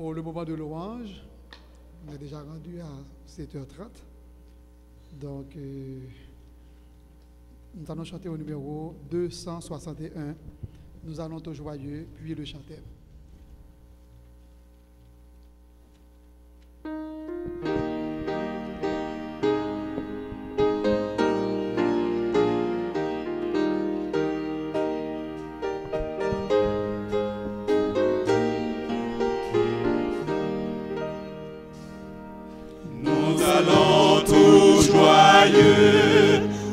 Pour le moment de louange, on est déjà rendu à 7h30. Donc, nous allons chanter au numéro 261. Nous allons au joyeux, puis le chanter.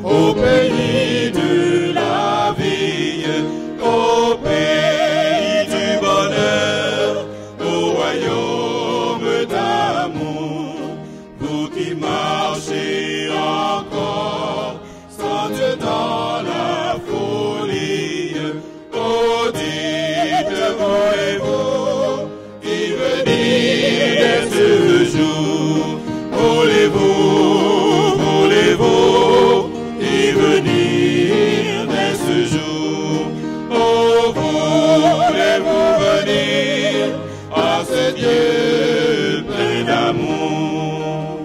Au pays de la vie, au pays du bonheur, au royaume d'amour, vous qui marchez encore sans Dieu dans la folie, oh dites-moi et vous qui venez ce jour, voulez-vous y venir dès ce jour? Oh, voulez-vous venir à ce Dieu plein d'amour?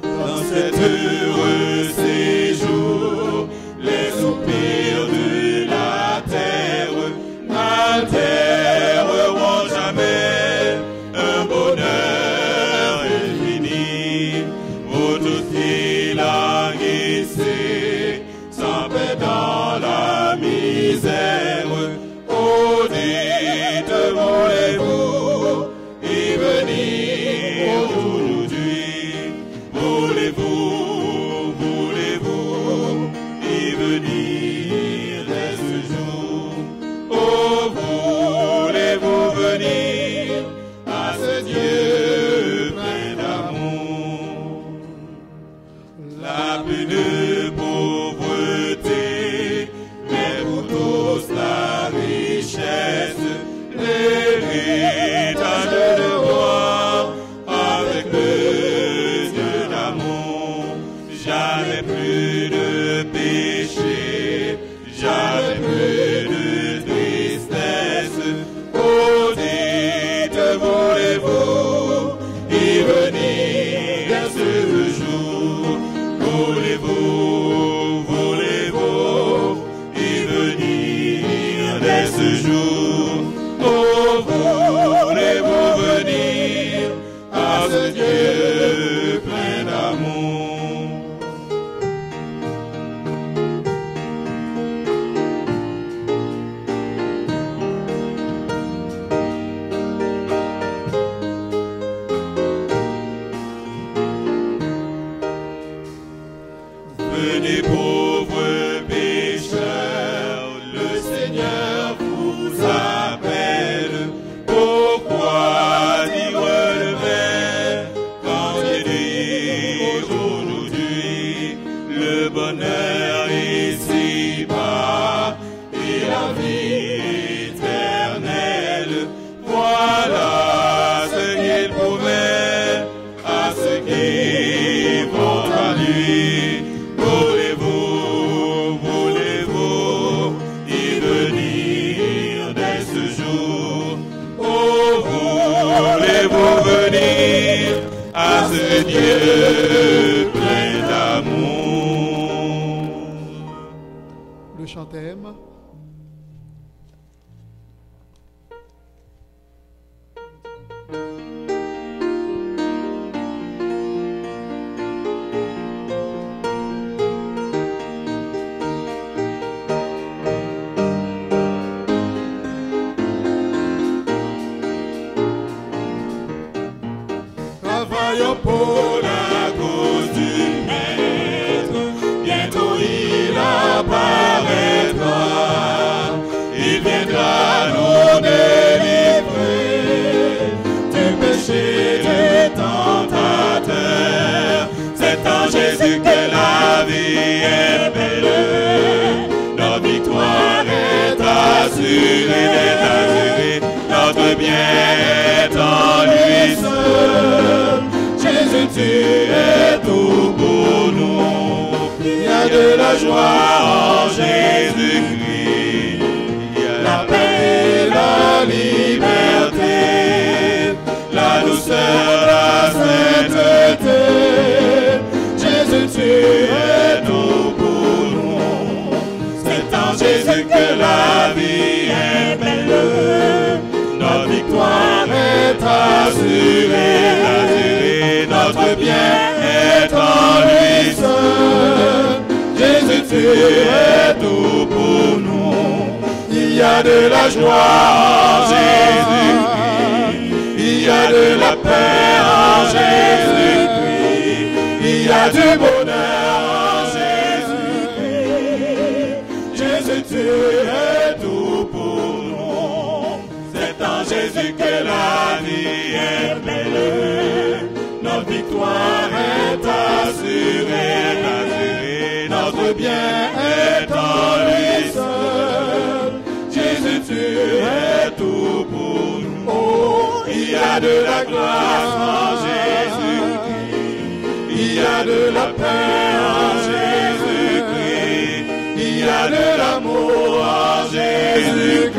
Dans cet heureux séjour, les soupirs de la terre n'altéreront jamais un bonheur infini. Vous tous qui languissez, sans paix dans la misère, oh dites, voulez-vous y venir aujourd'hui? Voulez-vous y venir dès ce jour? Oh, voulez-vous venir à ce Dieu plein d'amour? La plus de pauvreté, mais pour tous la richesse, l'héritage de roi, avec le Dieu d'amour. Jamais plus de péché, jamais plus de tristesse. Oh, dites, voulez-vous y venir à ce jour? Voulez-vous y venir dès ce jour? Oh, voulez-vous venir à ce Dieu plein d'amour? Venez pauvres pécheurs, le Seigneur vous appelle. Pourquoi d'y relever quand il dit aujourd'hui le bonheur ici-bas et la vie éternelle? Voilà ce qu'il promet à ceux qui vont à lui. Voulez-vous y venir dès ce jour? Oh, voulez-vous venir à ce Dieu plein d'amour? Le chantème. Travaillons pour la cause du Maître, bientôt il apparaîtra, il viendra nous délivrer du péché du tentateur. C'est en Jésus que la vie est belle, notre victoire est assurée, notre bien est en lui seul. Jésus, tu es tout pour nous. Il y a de la joie en Jésus-Christ, la paix et la liberté. victoire est assurée, notre bien est en lui seul. Jésus, tu es tout pour nous. Il y a de la joie en Jésus-Christ, il y a de la paix en Jésus-Christ, il y a du bonheur en Jésus-Christ. Jésus, tu es tout pour nous. C'est en Jésus que la vie est belle. Notre victoire est assurée, notre bien est en lui seul. Jésus, tu es tout pour nous. Oh, il y a de la grâce en Jésus-Christ, il y a de la paix en Jésus-Christ, il y a de l'amour en Jésus-Christ.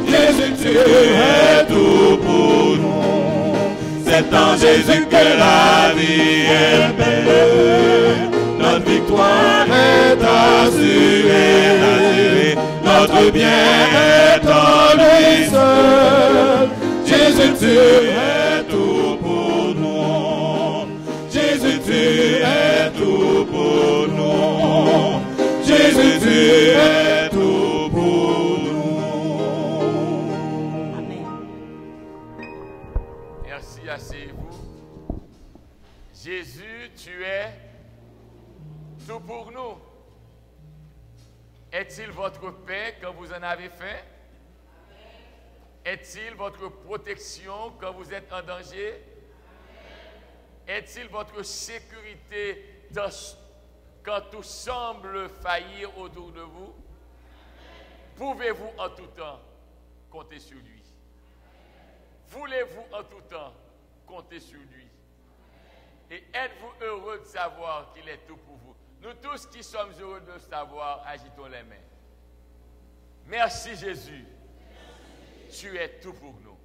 Jésus, tu es tout pour nous. C'est en Jésus que la vie est belle. Notre victoire est assurée, notre bien est en lui seul. Jésus, tu es tout pour nous. Jésus, tu es tout pour nous. Jésus, tu es tout pour nous. Amen. Merci, asseyez-vous. Jésus, tu es tout pour nous. Est-il votre paix quand vous en avez faim? Est-il votre protection quand vous êtes en danger? Est-il votre sécurité quand tout semble faillir autour de vous? Pouvez-vous en tout temps compter sur lui? Voulez-vous en tout temps compter sur lui? Et êtes-vous heureux de savoir qu'il est tout pour vous? Nous tous qui sommes heureux de le savoir, agitons les mains. Merci Jésus. Tu es tout pour nous.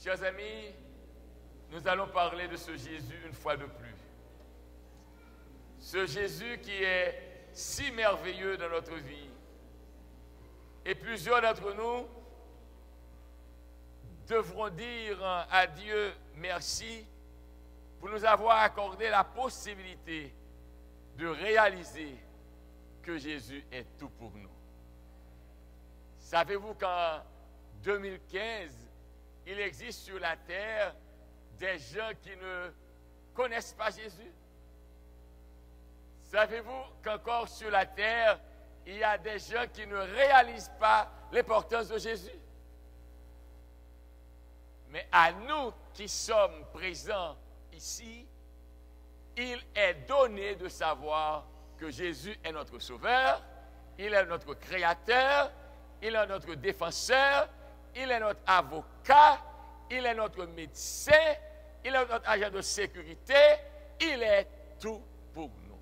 Chers amis, nous allons parler de ce Jésus une fois de plus. Ce Jésus qui est si merveilleux dans notre vie. Et plusieurs d'entre nous devront dire à Dieu merci pour nous avoir accordé la possibilité de réaliser que Jésus est tout pour nous. Savez-vous qu'en 2015, il existe sur la terre des gens qui ne connaissent pas Jésus? Savez-vous qu'encore sur la terre, il y a des gens qui ne réalisent pas l'importance de Jésus? Mais à nous qui sommes présents ici, il est donné de savoir que Jésus est notre sauveur, il est notre créateur, il est notre défenseur, il est notre avocat, il est notre médecin, il est notre agent de sécurité, il est tout pour nous.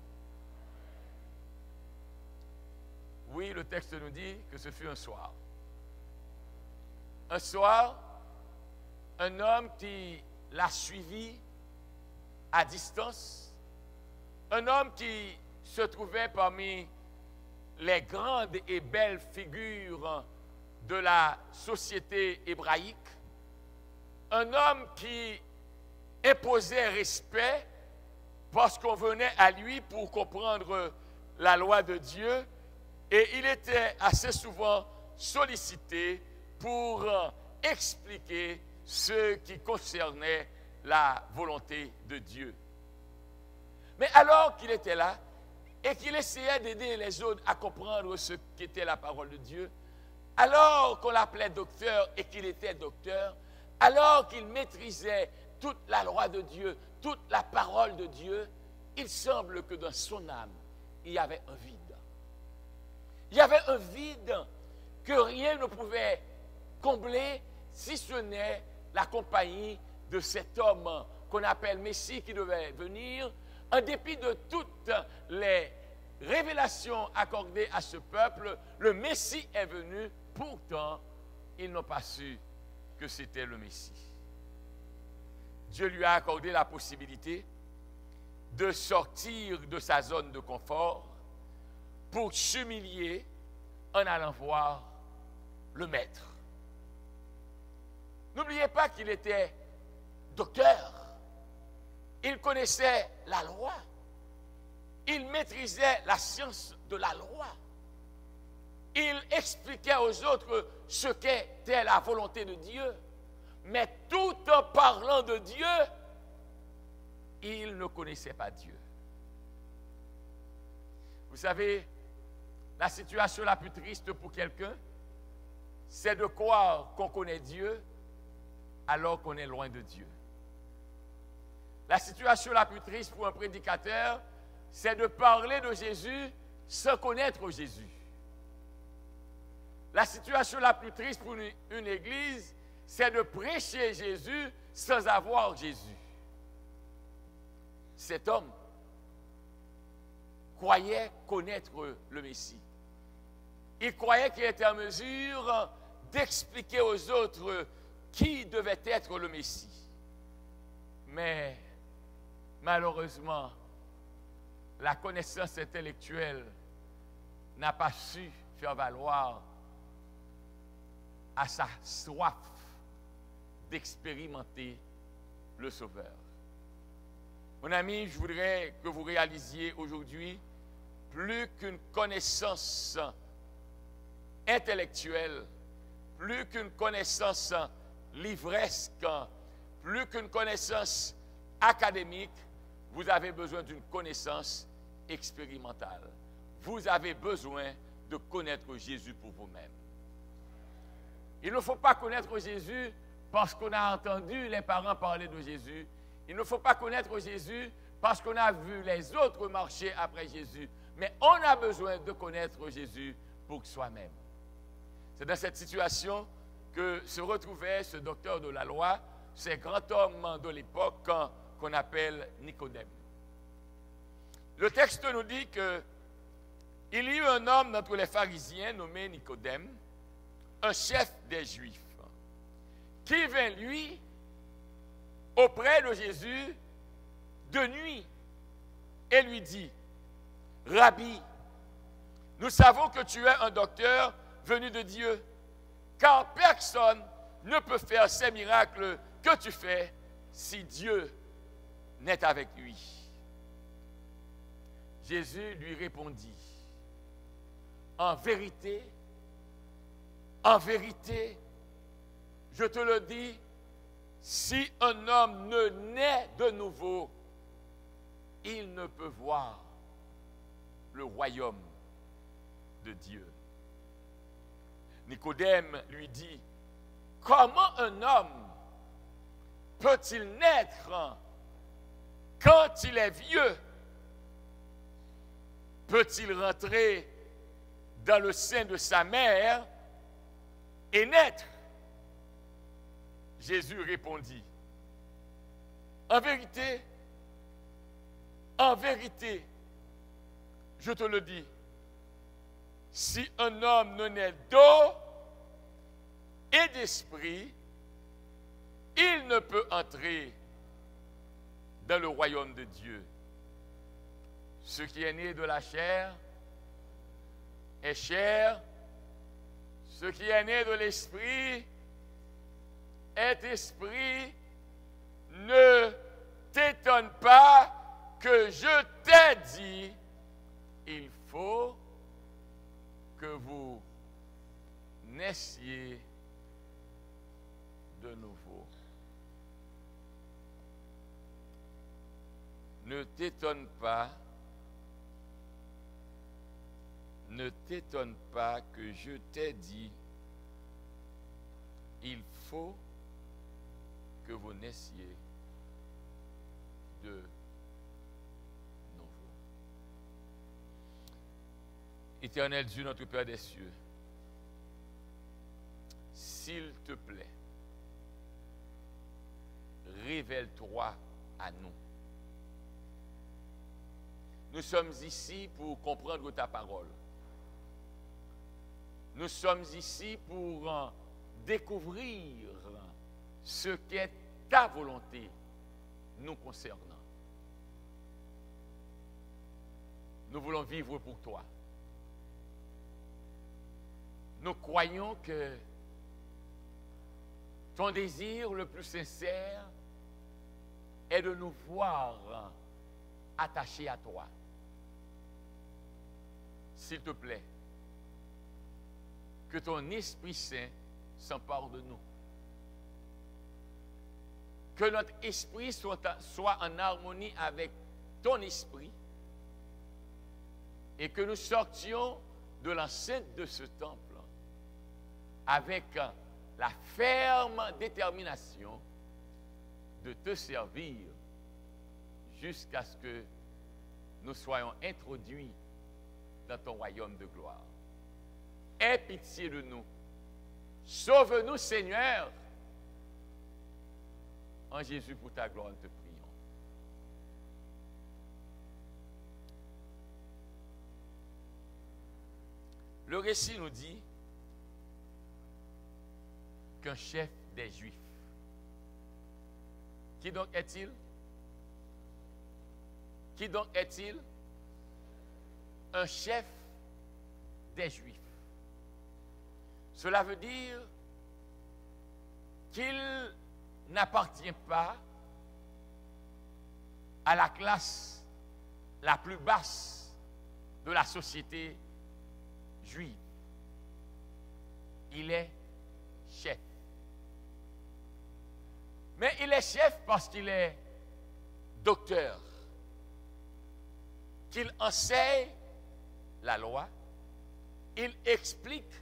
Oui, le texte nous dit que ce fut un soir. Un soir, un homme qui l'a suivi à distance, un homme qui se trouvait parmi les grandes et belles figures de la société hébraïque, un homme qui imposait respect parce qu'on venait à lui pour comprendre la loi de Dieu, et il était assez souvent sollicité pour expliquer ce qui concernait la volonté de Dieu. Mais alors qu'il était là et qu'il essayait d'aider les autres à comprendre ce qu'était la parole de Dieu, alors qu'on l'appelait docteur et qu'il était docteur, alors qu'il maîtrisait toute la loi de Dieu, toute la parole de Dieu, il semble que dans son âme, il y avait un vide. Il y avait un vide que rien ne pouvait combler si ce n'est la compagnie de cet homme qu'on appelle Messie qui devait venir, en dépit de toutes les révélations accordées à ce peuple. Le Messie est venu, pourtant ils n'ont pas su que c'était le Messie. Dieu lui a accordé la possibilité de sortir de sa zone de confort pour s'humilier en allant voir le maître. N'oubliez pas qu'il était docteur. Il connaissait la loi. Il maîtrisait la science de la loi. Il expliquait aux autres ce qu'était la volonté de Dieu. Mais tout en parlant de Dieu, il ne connaissait pas Dieu. Vous savez, la situation la plus triste pour quelqu'un, c'est de croire qu'on connaît Dieu alors qu'on est loin de Dieu. La situation la plus triste pour un prédicateur, c'est de parler de Jésus sans connaître Jésus. La situation la plus triste pour une église, c'est de prêcher Jésus sans avoir Jésus. Cet homme croyait connaître le Messie. Il croyait qu'il était en mesure d'expliquer aux autres qui devait être le Messie. Mais malheureusement, la connaissance intellectuelle n'a pas su faire valoir à sa soif d'expérimenter le Sauveur. Mon ami, je voudrais que vous réalisiez aujourd'hui, plus qu'une connaissance intellectuelle, plus qu'une connaissance livresque, plus qu'une connaissance académique, vous avez besoin d'une connaissance expérimentale. Vous avez besoin de connaître Jésus pour vous-même. Il ne faut pas connaître Jésus parce qu'on a entendu les parents parler de Jésus. Il ne faut pas connaître Jésus parce qu'on a vu les autres marcher après Jésus. Mais on a besoin de connaître Jésus pour soi-même. C'est dans cette situation que se retrouvait ce docteur de la loi, ce grand homme de l'époque qu'on appelle Nicodème. Le texte nous dit qu'il y eut un homme d'entre les pharisiens nommé Nicodème, un chef des Juifs, qui vint lui auprès de Jésus de nuit et lui dit: Rabbi, nous savons que tu es un docteur venu de Dieu, car personne ne peut faire ces miracles que tu fais si Dieu n'est avec lui. Jésus lui répondit: en vérité, je te le dis, si un homme ne naît de nouveau, il ne peut voir le royaume de Dieu. Nicodème lui dit: comment un homme peut-il naître quand il est vieux? Peut-il rentrer dans le sein de sa mère et naître? Jésus répondit: en vérité, je te le dis, si un homme ne naît d'eau et d'esprit, il ne peut entrer dans le royaume de Dieu. Ce qui est né de la chair est chair, ce qui est né de l'esprit est esprit. Ne t'étonne pas que je t'ai dit, il faut que vous naissiez de nouveau. Ne t'étonne pas que je t'ai dit, il faut que vous naissiez de nouveau. Éternel Dieu, notre Père des cieux, s'il te plaît, révèle-toi à nous. Nous sommes ici pour comprendre ta parole. Nous sommes ici pour découvrir ce qu'est ta volonté nous concernant. Nous voulons vivre pour toi. nous croyons que ton désir le plus sincère est de nous voir attachés à toi. S'il te plaît, que ton Esprit Saint s'empare de nous. Que notre esprit soit en harmonie avec ton esprit et que nous sortions de l'enceinte de ce temple avec la ferme détermination de te servir jusqu'à ce que nous soyons introduits dans ton royaume de gloire. Aie pitié de nous. Sauve-nous, Seigneur. En Jésus, pour ta gloire, nous te prions. Le récit nous dit qu'un chef des Juifs, qui donc est-il? Qui donc est-il? Un chef des Juifs. Cela veut dire qu'il n'appartient pas à la classe la plus basse de la société juive. Il est chef. Mais il est chef parce qu'il est docteur, qu'il enseigne la loi, il explique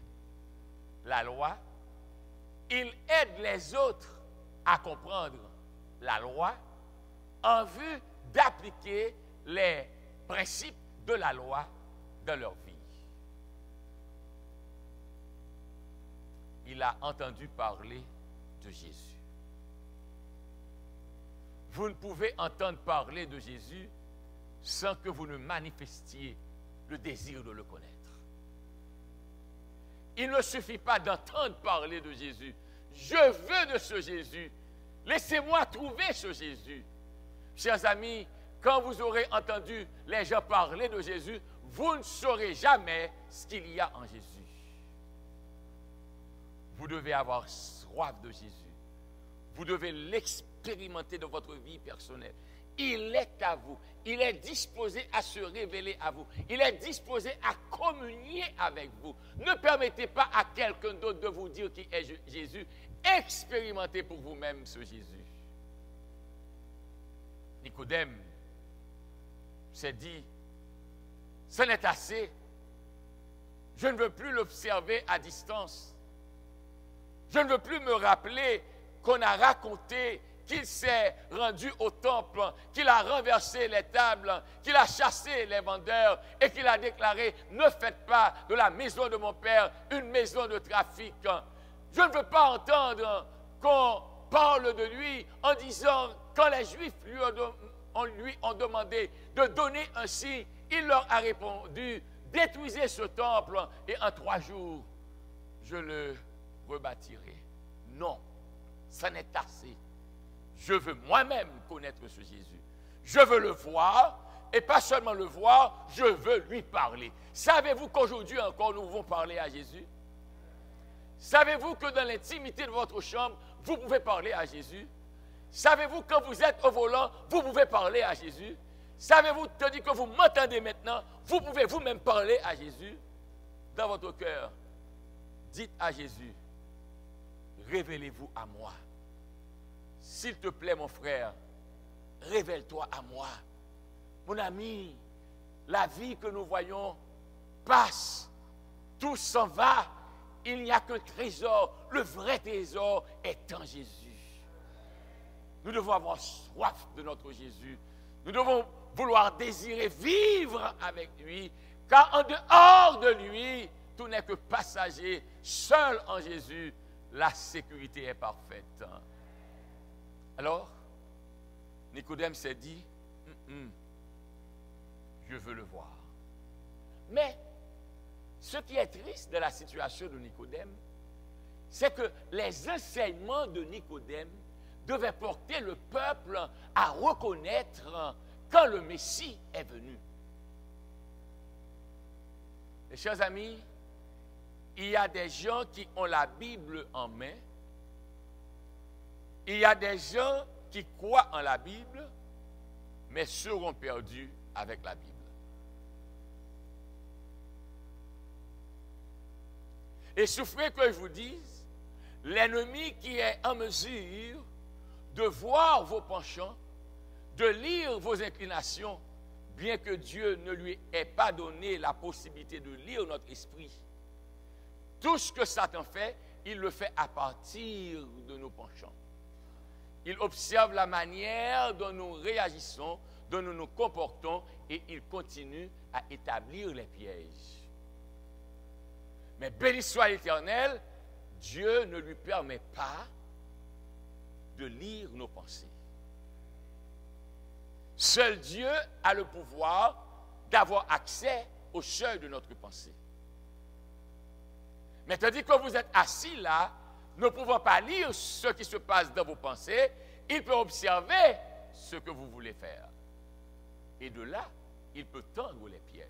la loi, il aide les autres à comprendre la loi en vue d'appliquer les principes de la loi dans leur vie. Il a entendu parler de Jésus. Vous ne pouvez entendre parler de Jésus sans que vous ne manifestiez le désir de le connaître. Il ne suffit pas d'entendre parler de Jésus. Je veux de ce Jésus. Laissez-moi trouver ce Jésus. Chers amis, quand vous aurez entendu les gens parler de Jésus, vous ne saurez jamais ce qu'il y a en Jésus. Vous devez avoir soif de Jésus. Vous devez l'expérimenter dans votre vie personnelle. Il est à vous. Il est disposé à se révéler à vous. Il est disposé à communier avec vous. Ne permettez pas à quelqu'un d'autre de vous dire qui est Jésus. Expérimentez pour vous-même ce Jésus. Nicodème s'est dit, ce n'est assez. Je ne veux plus l'observer à distance. Je ne veux plus me rappeler qu'on a raconté qu'il s'est rendu au temple, qu'il a renversé les tables, qu'il a chassé les vendeurs et qu'il a déclaré « Ne faites pas de la maison de mon père une maison de trafic ». Je ne veux pas entendre qu'on parle de lui en disant quand les Juifs lui ont demandé de donner un signe, il leur a répondu « Détruisez ce temple et en 3 jours, je le rebâtirai ». Non, ça n'est assez. Je veux moi-même connaître ce Jésus. Je veux le voir, et pas seulement le voir, je veux lui parler. Savez-vous qu'aujourd'hui encore nous pouvons parler à Jésus? Savez-vous que dans l'intimité de votre chambre, vous pouvez parler à Jésus? Savez-vous quand vous êtes au volant, vous pouvez parler à Jésus? Savez-vous, tandis que vous m'entendez maintenant, vous pouvez vous-même parler à Jésus? Dans votre cœur, dites à Jésus, révélez-vous à moi. S'il te plaît, mon frère, révèle-toi à moi. Mon ami, la vie que nous voyons passe, tout s'en va. Il n'y a qu'un trésor. Le vrai trésor est en Jésus. Nous devons avoir soif de notre Jésus. Nous devons vouloir désirer vivre avec lui, car en dehors de lui, tout n'est que passager. Seul en Jésus, la sécurité est parfaite. Alors, Nicodème s'est dit, je veux le voir. Mais, ce qui est triste de la situation de Nicodème, c'est que les enseignements de Nicodème devaient porter le peuple à reconnaître quand le Messie est venu. Mes chers amis, il y a des gens qui ont la Bible en main. Il y a des gens qui croient en la Bible, mais seront perdus avec la Bible. Et souffrez que je vous dise, l'ennemi qui est en mesure de voir vos penchants, de lire vos inclinations, bien que Dieu ne lui ait pas donné la possibilité de lire notre esprit, tout ce que Satan fait, il le fait à partir de nos penchants. Il observe la manière dont nous réagissons, dont nous nous comportons, et il continue à établir les pièges. Mais béni soit l'Éternel, Dieu ne lui permet pas de lire nos pensées. Seul Dieu a le pouvoir d'avoir accès au seuil de notre pensée. Mais tandis que vous êtes assis là, ne pouvant pas lire ce qui se passe dans vos pensées, il peut observer ce que vous voulez faire. Et de là, il peut tendre les pièges.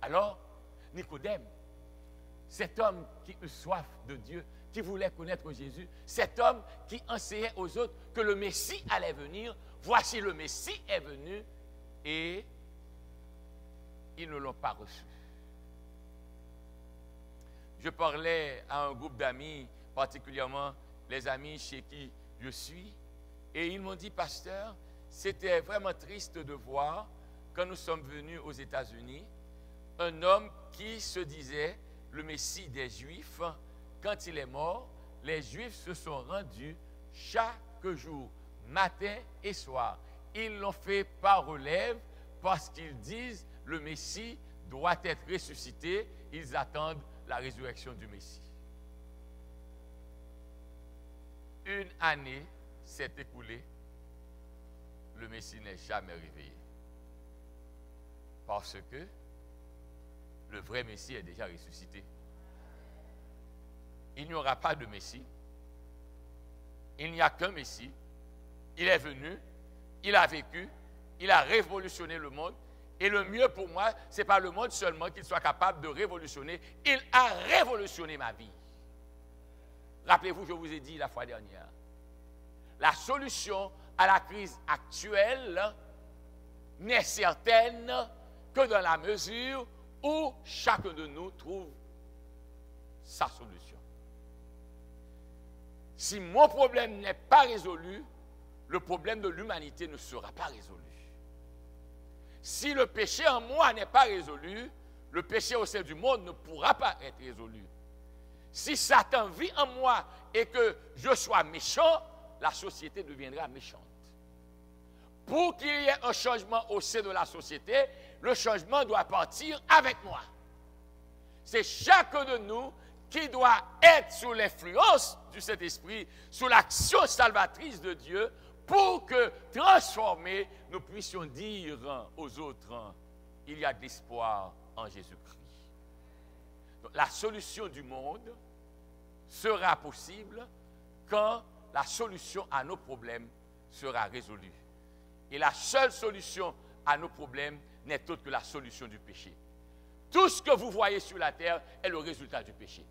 Alors, Nicodème, cet homme qui eut soif de Dieu, qui voulait connaître Jésus, cet homme qui enseignait aux autres que le Messie allait venir, voici le Messie est venu et ils ne l'ont pas reçu. Je parlais à un groupe d'amis, particulièrement les amis chez qui je suis, et ils m'ont dit, pasteur, c'était vraiment triste de voir, quand nous sommes venus aux États-Unis, un homme qui se disait le Messie des Juifs. Quand il est mort, les Juifs se sont rendus chaque jour, matin et soir. Ils l'ont fait par relève parce qu'ils disent le Messie doit être ressuscité. Ils attendent la résurrection du Messie. Une année s'est écoulée, le Messie n'est jamais réveillé. Parce que le vrai Messie est déjà ressuscité. Il n'y aura pas de Messie. Il n'y a qu'un Messie. Il est venu, il a vécu, il a révolutionné le monde. Et le mieux pour moi, ce n'est pas le monde seulement qu'il soit capable de révolutionner. Il a révolutionné ma vie. Rappelez-vous, je vous ai dit la fois dernière, la solution à la crise actuelle n'est certaine que dans la mesure où chacun de nous trouve sa solution. Si mon problème n'est pas résolu, le problème de l'humanité ne sera pas résolu. Si le péché en moi n'est pas résolu, le péché au sein du monde ne pourra pas être résolu. Si Satan vit en moi et que je sois méchant, la société deviendra méchante. Pour qu'il y ait un changement au sein de la société, le changement doit partir avec moi. C'est chacun de nous qui doit être sous l'influence du Saint-Esprit, sous l'action salvatrice de Dieu, pour que, transformés, nous puissions dire aux autres, il y a de l'espoir en Jésus-Christ. Donc, la solution du monde sera possible quand la solution à nos problèmes sera résolue. Et la seule solution à nos problèmes n'est autre que la solution du péché. Tout ce que vous voyez sur la terre est le résultat du péché.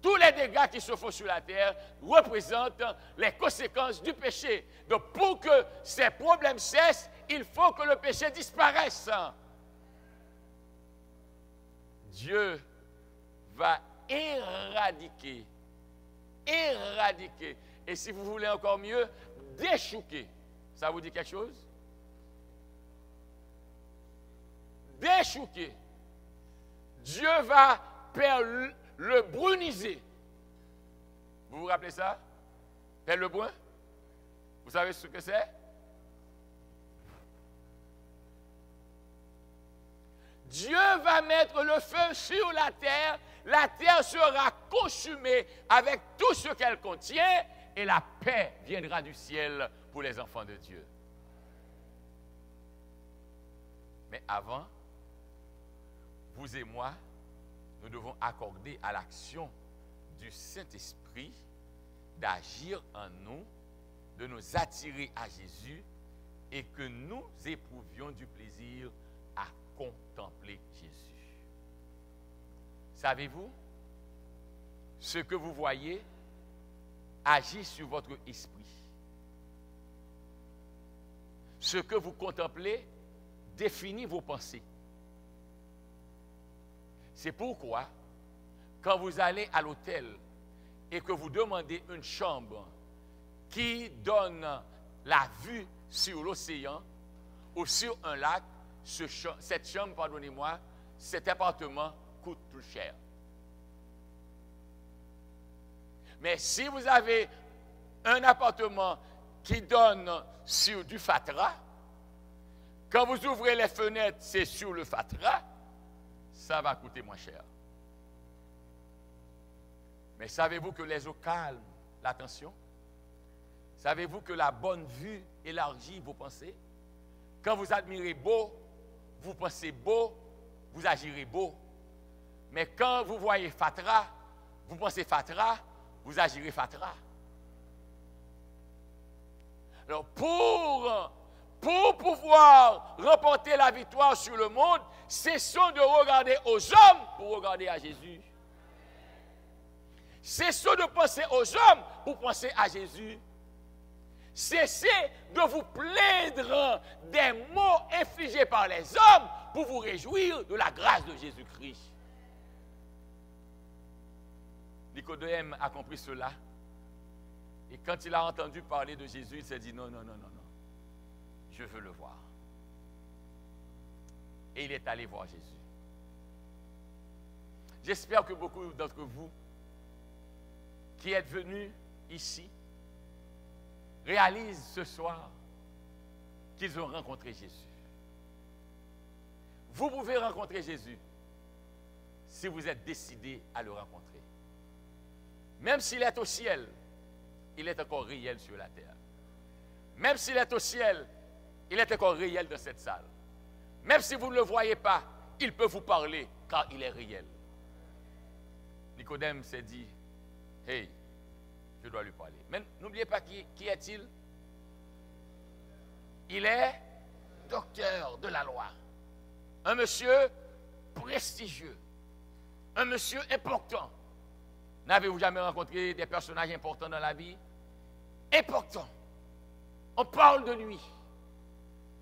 Tous les dégâts qui se font sur la terre représentent les conséquences du péché. Donc, pour que ces problèmes cessent, il faut que le péché disparaisse. Dieu va éradiquer. Et si vous voulez encore mieux, déchouquer. Ça vous dit quelque chose? Déchouquer. Dieu va faire le bruniser. Vous vous rappelez ça? Faire le brun? Vous savez ce que c'est? Dieu va mettre le feu sur la terre sera consumée avec tout ce qu'elle contient, et la paix viendra du ciel pour les enfants de Dieu. Mais avant, vous et moi, nous devons accorder à l'action du Saint-Esprit d'agir en nous, de nous attirer à Jésus et que nous éprouvions du plaisir à contempler Jésus. Savez-vous, ce que vous voyez agit sur votre esprit. Ce que vous contemplez définit vos pensées. C'est pourquoi, quand vous allez à l'hôtel et que vous demandez une chambre qui donne la vue sur l'océan ou sur un lac, cette chambre, pardonnez-moi, cet appartement coûte plus cher. Mais si vous avez un appartement qui donne sur du fatras, quand vous ouvrez les fenêtres, c'est sur le fatras, ça va coûter moins cher. Mais savez-vous que les eaux calment l'attention? Savez-vous que la bonne vue élargit vos pensées? Quand vous admirez beau, vous pensez beau, vous agirez beau. Mais quand vous voyez fatras, vous pensez fatras, vous agirez fatras. Alors, pour pouvoir remporter la victoire sur le monde, cessons de regarder aux hommes pour regarder à Jésus. Cessons de penser aux hommes pour penser à Jésus. Cessez de vous plaindre des maux infligés par les hommes pour vous réjouir de la grâce de Jésus-Christ. Nicodème a compris cela. Et quand il a entendu parler de Jésus, il s'est dit non, je veux le voir. Et il est allé voir Jésus. J'espère que beaucoup d'entre vous qui êtes venus ici réalisent ce soir qu'ils ont rencontré Jésus. Vous pouvez rencontrer Jésus si vous êtes décidé à le rencontrer. Même s'il est au ciel, il est encore réel sur la terre. Même s'il est au ciel, il est encore réel dans cette salle. Même si vous ne le voyez pas, il peut vous parler car il est réel. Nicodème s'est dit, hey, je dois lui parler. Mais n'oubliez pas qui est-il? Il est docteur de la loi. Un monsieur prestigieux. Un monsieur important. N'avez-vous jamais rencontré des personnages importants dans la vie? Importants. On parle de lui.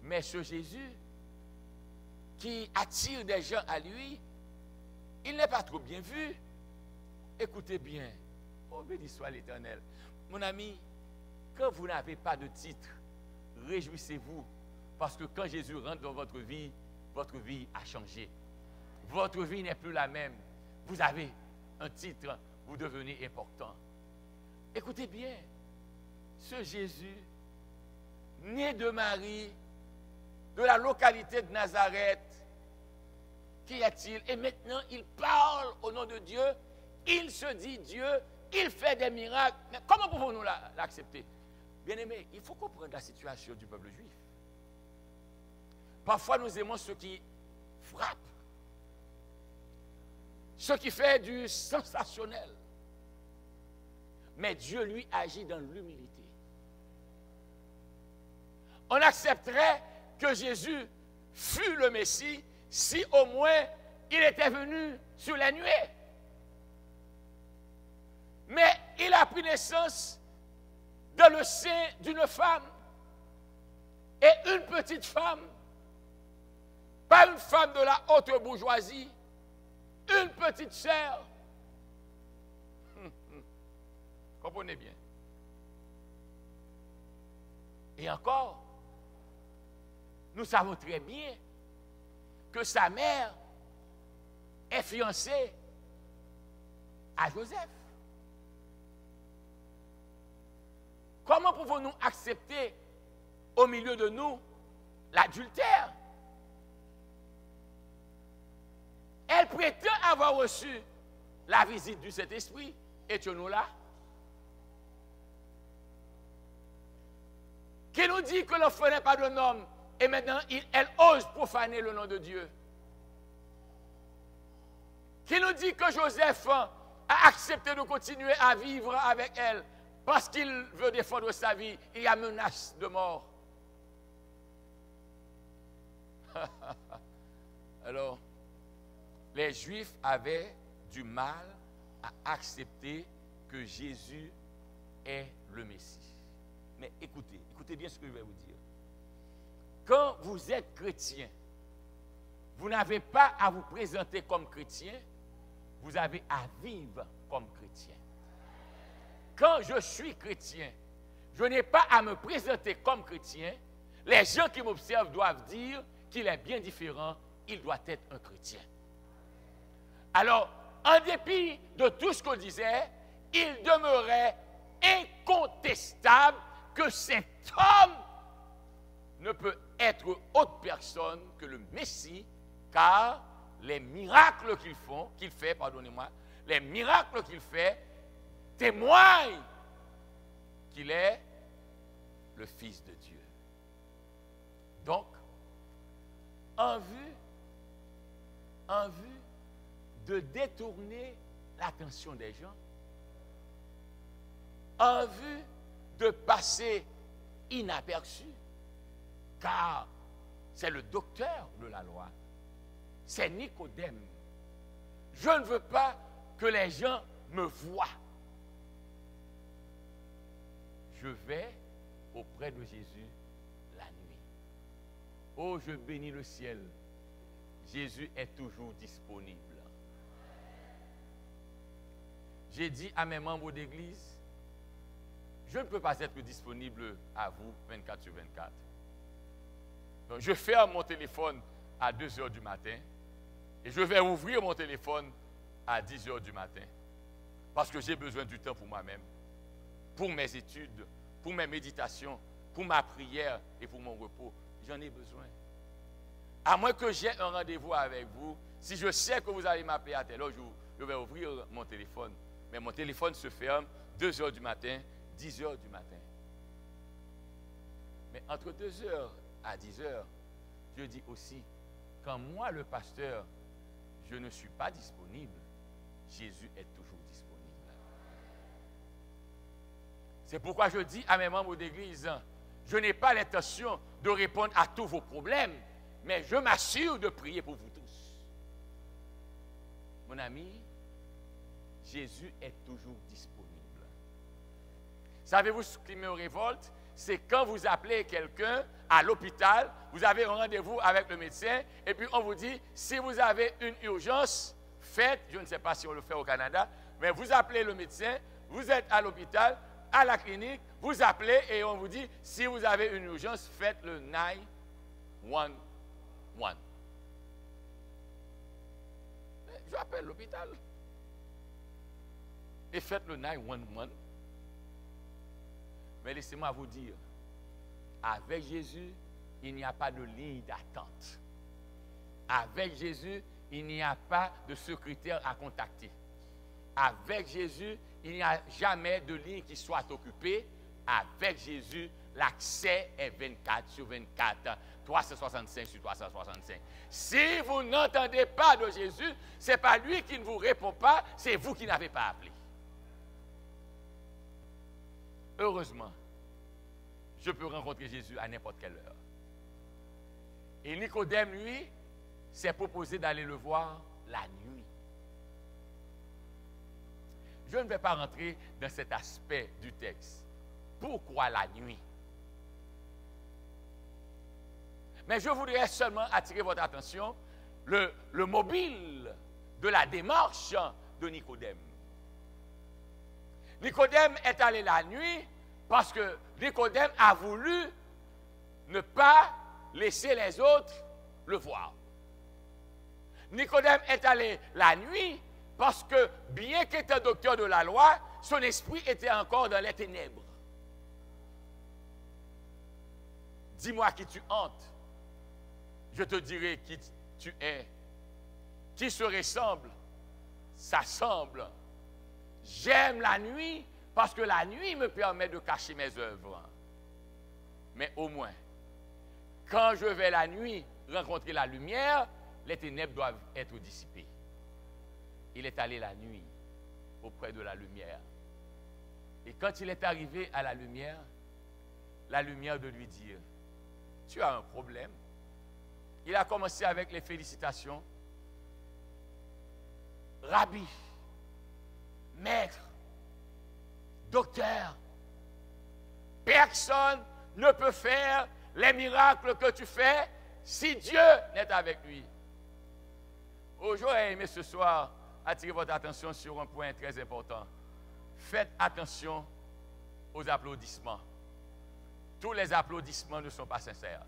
Mais ce Jésus qui attire des gens à lui, il n'est pas trop bien vu. Écoutez bien. Oh, béni soit l'Éternel. Mon ami, quand vous n'avez pas de titre, réjouissez-vous. Parce que quand Jésus rentre dans votre vie a changé. Votre vie n'est plus la même. Vous avez un titre, vous devenez important. Écoutez bien, ce Jésus, né de Marie, de la localité de Nazareth, qui est-il? Et maintenant, il parle au nom de Dieu, il se dit Dieu, il fait des miracles. Mais comment pouvons-nous l'accepter? Bien-aimés, il faut comprendre la situation du peuple juif. Parfois, nous aimons ce qui frappe, ce qui fait du sensationnel. Mais Dieu, lui, agit dans l'humilité. On accepterait que Jésus fût le Messie si au moins il était venu sur la nuée. Mais il a pris naissance dans le sein d'une femme. Et une petite femme, pas une femme de la haute bourgeoisie, une petite sœur. Comprenez bien. Et encore, nous savons très bien que sa mère est fiancée à Joseph. Comment pouvons-nous accepter au milieu de nous l'adultère? Elle prétend avoir reçu la visite du Saint-Esprit. Étions-nous là? Qui nous dit que l'enfant n'est pas d'un homme et maintenant elle ose profaner le nom de Dieu? Qui nous dit que Joseph a accepté de continuer à vivre avec elle parce qu'il veut défendre sa vie? Il y a menace de mort. Alors, les Juifs avaient du mal à accepter que Jésus est le Messie. Mais écoutez, écoutez bien ce que je vais vous dire. Quand vous êtes chrétien, vous n'avez pas à vous présenter comme chrétien, vous avez à vivre comme chrétien. Quand je suis chrétien, je n'ai pas à me présenter comme chrétien. Les gens qui m'observent doivent dire qu'il est bien différent, il doit être un chrétien. Alors, en dépit de tout ce qu'on disait, il demeurait incontestable que cet homme ne peut être autre personne que le Messie, car les miracles qu'il fait, les miracles qu'il fait témoignent qu'il est le Fils de Dieu. Donc, en vue de détourner l'attention des gens, en vue de passer inaperçu, car c'est le docteur de la loi, c'est Nicodème. Je ne veux pas que les gens me voient. Je vais auprès de Jésus la nuit. Oh, je bénis le ciel. Jésus est toujours disponible. J'ai dit à mes membres d'église, je ne peux pas être disponible à vous 24 sur 24. Donc, je ferme mon téléphone à 2 heures du matin et je vais ouvrir mon téléphone à 10 heures du matin parce que j'ai besoin du temps pour moi-même, pour mes études, pour mes méditations, pour ma prière et pour mon repos. J'en ai besoin. À moins que j'ai un rendez-vous avec vous, si je sais que vous allez m'appeler à telle heure, je vais ouvrir mon téléphone. Mais mon téléphone se ferme 2 heures du matin, 10 heures du matin. Mais entre 2 heures à 10 heures, je dis aussi, quand moi, le pasteur, je ne suis pas disponible, Jésus est toujours disponible. C'est pourquoi je dis à mes membres d'église, je n'ai pas l'intention de répondre à tous vos problèmes, mais je m'assure de prier pour vous tous. Mon ami, Jésus est toujours disponible. Savez-vous ce qui me révolte? C'est quand vous appelez quelqu'un à l'hôpital, vous avez un rendez-vous avec le médecin, et puis on vous dit, si vous avez une urgence, faites, je ne sais pas si on le fait au Canada, mais vous appelez le médecin, vous êtes à l'hôpital, à la clinique, vous appelez et on vous dit, si vous avez une urgence, faites le 911. Je appelle l'hôpital. Et faites le 911. Mais laissez-moi vous dire, avec Jésus, il n'y a pas de ligne d'attente. Avec Jésus, il n'y a pas de secrétaire à contacter. Avec Jésus, il n'y a jamais de ligne qui soit occupée. Avec Jésus, l'accès est 24 sur 24, 365 sur 365. Si vous n'entendez pas de Jésus, ce n'est pas lui qui ne vous répond pas, c'est vous qui n'avez pas appelé. Heureusement, je peux rencontrer Jésus à n'importe quelle heure. Et Nicodème, lui, s'est proposé d'aller le voir la nuit. Je ne vais pas rentrer dans cet aspect du texte. Pourquoi la nuit? Mais je voudrais seulement attirer votre attention le mobile de la démarche de Nicodème. Nicodème est allé la nuit parce que Nicodème a voulu ne pas laisser les autres le voir. Nicodème est allé la nuit parce que, bien qu'étant docteur de la loi, son esprit était encore dans les ténèbres. Dis-moi qui tu hantes, je te dirai qui tu es. Qui se ressemble, s'assemble. J'aime la nuit parce que la nuit me permet de cacher mes œuvres. Mais au moins, quand je vais la nuit rencontrer la lumière, les ténèbres doivent être dissipées. Il est allé la nuit auprès de la lumière. Et quand il est arrivé à la lumière de lui dire, tu as un problème. Il a commencé avec les félicitations. rabbi, maître, docteur, personne ne peut faire les miracles que tu fais si Dieu n'est avec lui. J'aurais aimé ce soir attirer votre attention sur un point très important. Faites attention aux applaudissements. Tous les applaudissements ne sont pas sincères.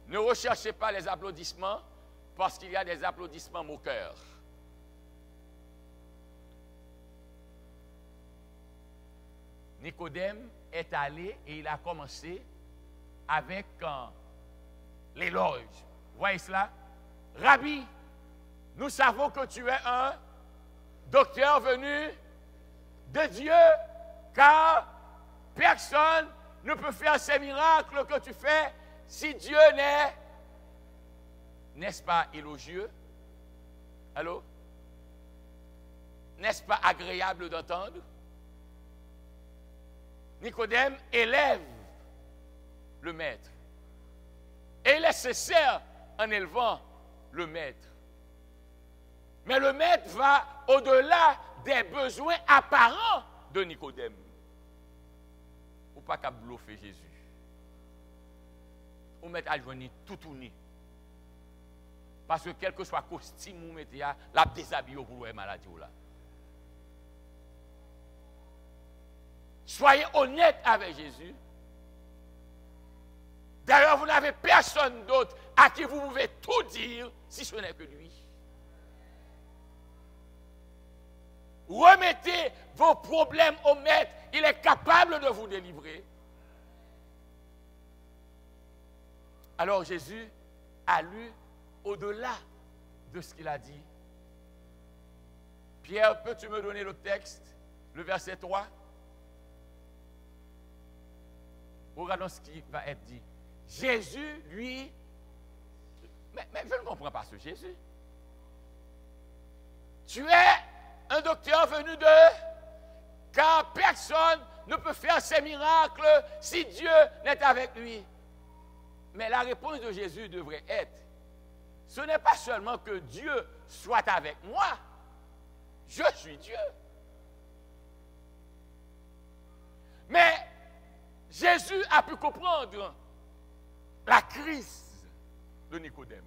Ne recherchez pas les applaudissements parce qu'il y a des applaudissements moqueurs. Nicodème est allé et il a commencé avec l'éloge. Vous voyez cela? Rabbi, nous savons que tu es un docteur venu de Dieu, car personne ne peut faire ces miracles que tu fais si Dieu n'est-ce pas élogieux? Allô? N'est-ce pas agréable d'entendre? Nicodème élève le maître. Et il est sincère en élevant le maître. Mais le maître va au-delà des besoins apparents de Nicodème. Ou pas qu'à bluffer Jésus. Ou mettre à joindre tout tourné. Parce que quel que soit le costume ou mettez là, la déshabille pour les maladies là. Soyez honnête avec Jésus. D'ailleurs, vous n'avez personne d'autre à qui vous pouvez tout dire si ce n'est que lui. Remettez vos problèmes au maître. Il est capable de vous délivrer. Alors Jésus a lu au-delà de ce qu'il a dit. Pierre, peux-tu me donner le texte, le verset 3? Regardons ce qui va être dit. Jésus, lui, mais je ne comprends pas ce Jésus. Tu es un docteur venu de, car personne ne peut faire ces miracles si Dieu n'est avec lui. Mais la réponse de Jésus devrait être, ce n'est pas seulement que Dieu soit avec moi, je suis Dieu. Mais Jésus a pu comprendre la crise de Nicodème.